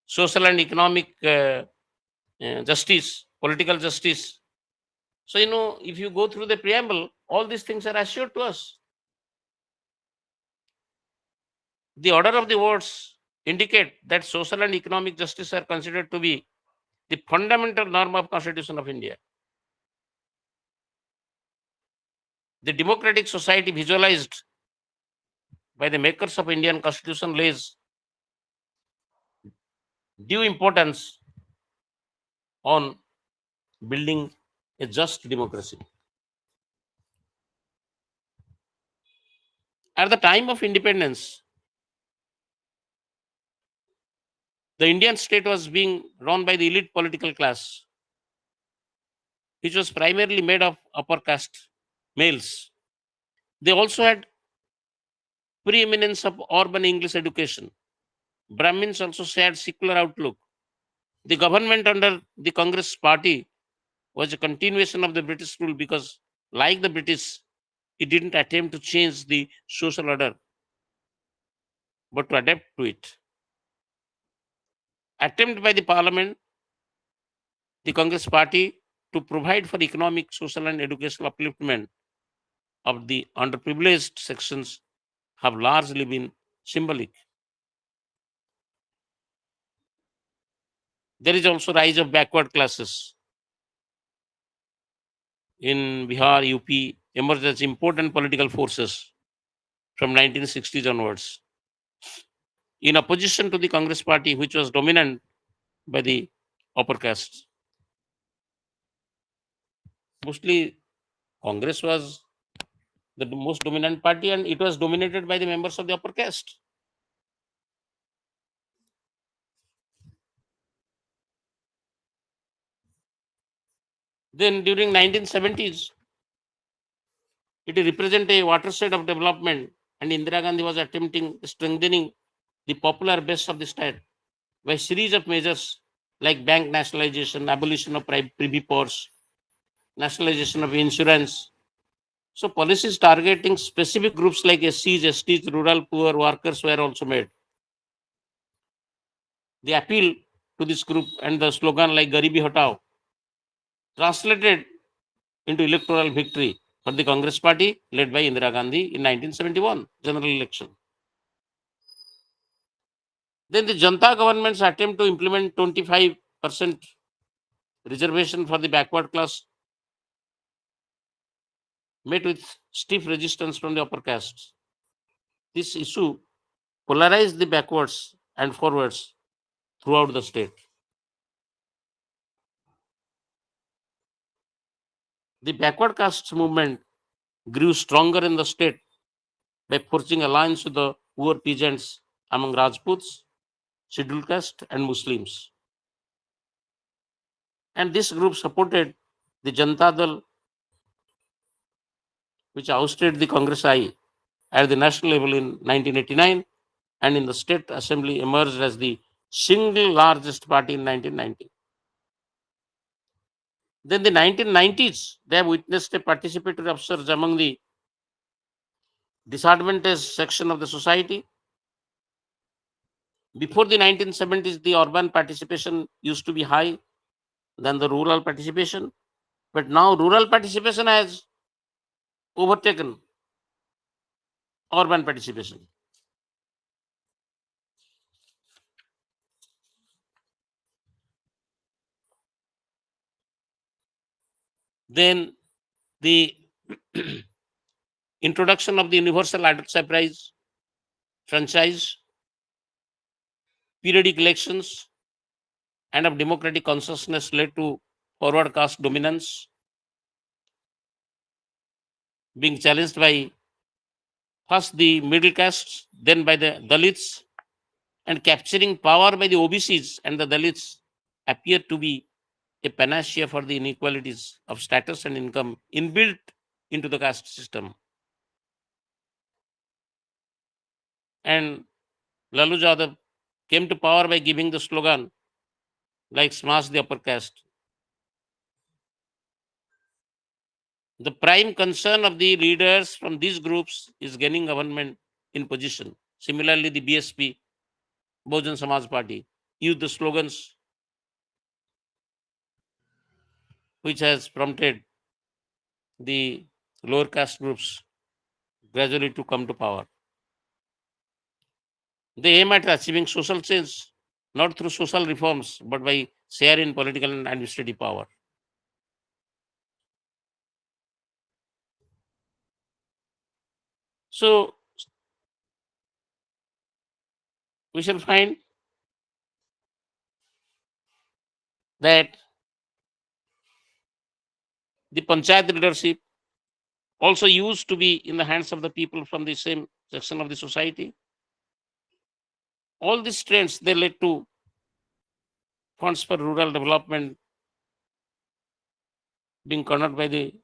social and economic justice, political justice. So, if you go through the preamble, all these things are assured to us. The order of the words indicate that social and economic justice are considered to be the fundamental norm of Constitution of India. The democratic society visualized by the makers of Indian Constitution lays due importance on building a just democracy. At the time of independence, the Indian state was being run by the elite political class, which was primarily made of upper caste males. They also had preeminence of urban English education. Brahmins also shared secular outlook. The government under the Congress party was a continuation of the British rule because, like the British, it didn't attempt to change the social order, but to adapt to it. Attempt by the parliament, the Congress party, to provide for economic, social, and educational upliftment of the underprivileged sections have largely been symbolic. There is also rise of backward classes in Bihar, UP, emerged as important political forces from 1960s onwards, in opposition to the Congress party, which was dominant by the upper caste. Mostly, Congress was the most dominant party, and it was dominated by the members of the upper caste. Then during 1970s, it represented a watershed of development, and Indira Gandhi was attempting strengthening the popular base of the state by a series of measures like bank nationalization, abolition of privy ports, nationalization of insurance. So policies targeting specific groups like SCs, STs, rural poor workers were also made. The appeal to this group and the slogan like Garibi Hatao translated into electoral victory for the Congress party led by Indira Gandhi in 1971 general election. Then the Janta government's attempt to implement 25% reservation for the backward class met with stiff resistance from the upper castes. This issue polarized the backwards and forwards throughout the state. The backward castes movement grew stronger in the state by forging alliance with the poor peasants among Rajputs, scheduled caste, and Muslims. And this group supported the Janata Dal, which ousted the Congress I at the national level in 1989, and in the state assembly emerged as the single largest party in 1990. Then the 1990s, they have witnessed a participatory upsurge among the disadvantaged section of the society. Before the 1970s, the urban participation used to be high than the rural participation, but now rural participation has overtaken urban participation. Then the introduction of the universal adult surprise franchise, periodic elections, and of democratic consciousness led to forward caste dominance being challenged by first the middle castes, then by the Dalits, and capturing power by the OBCs and the Dalits appear to be a panacea for the inequalities of status and income inbuilt into the caste system. And Lalu Yadav came to power by giving the slogan like smash the upper caste. The prime concern of the leaders from these groups is gaining government in position. Similarly, the BSP, Bahujana Samaj Party, used the slogans which has prompted the lower caste groups gradually to come to power. They aim at achieving social change, not through social reforms, but by share in political and administrative power. So we shall find that the panchayat leadership also used to be in the hands of the people from the same section of the society. All these trends, they led to funds for rural development being cornered by the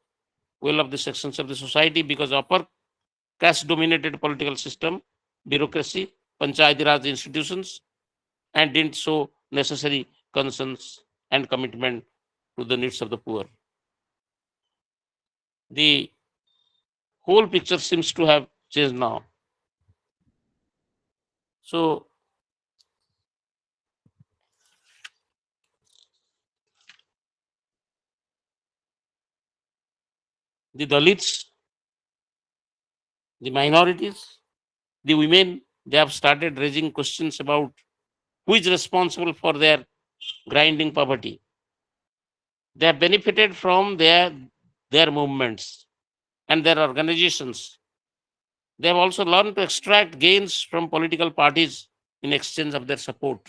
will of the sections of the society because upper caste dominated political system, bureaucracy, panchayati raj institutions, and didn't show necessary concerns and commitment to the needs of the poor. The whole picture seems to have changed now. So the Dalits, the minorities, the women, they have started raising questions about who is responsible for their grinding poverty. They have benefited from their movements and their organizations. They have also learned to extract gains from political parties in exchange of their support.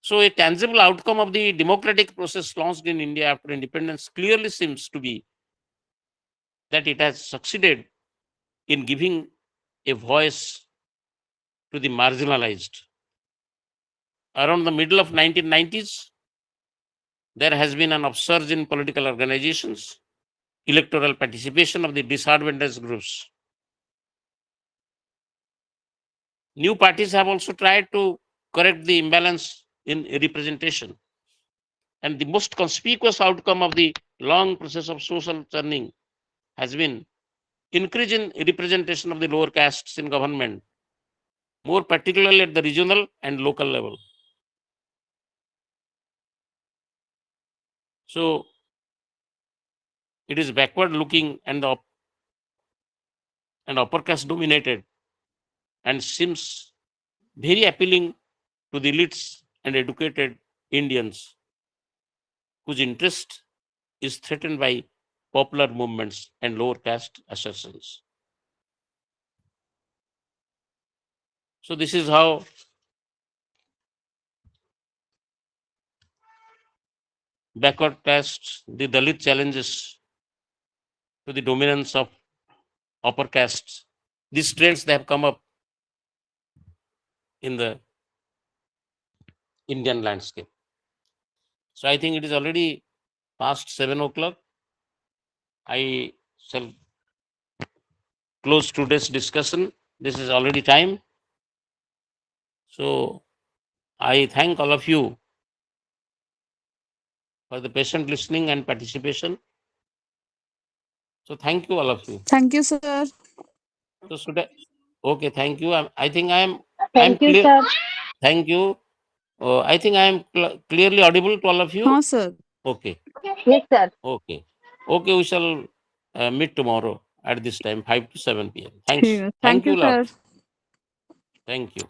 So, a tangible outcome of the democratic process launched in India after independence clearly seems to be that it has succeeded in giving a voice to the marginalized. around the middle of 1990s, there has been an upsurge in political organizations, electoral participation of the disadvantaged groups. New parties have also tried to correct the imbalance in representation. And the most conspicuous outcome of the long process of social churning has been increase in representation of the lower castes in government, more particularly at the regional and local level. So it is backward looking and upper caste dominated, and seems very appealing to the elites and educated Indians whose interest is threatened by popular movements and lower caste assertions. So this is how backward castes, the Dalit challenges to the dominance of upper castes. These trends, they have come up in the Indian landscape. So I think it is already past 7 o'clock. I shall close today's discussion. This is already time. So I thank all of you for the patient listening and participation. So thank you, all of you. Thank you, sir. So should okay, thank you. I think I'm Thank you, clear. sir. Thank you. I think I am clearly audible to all of you. हाँ sir. Okay. Yes, sir. Okay. Okay, we shall meet tomorrow at this time, 5 to 7 p.m. Thanks. ठीक है. Thank you, sir. love. Thank you.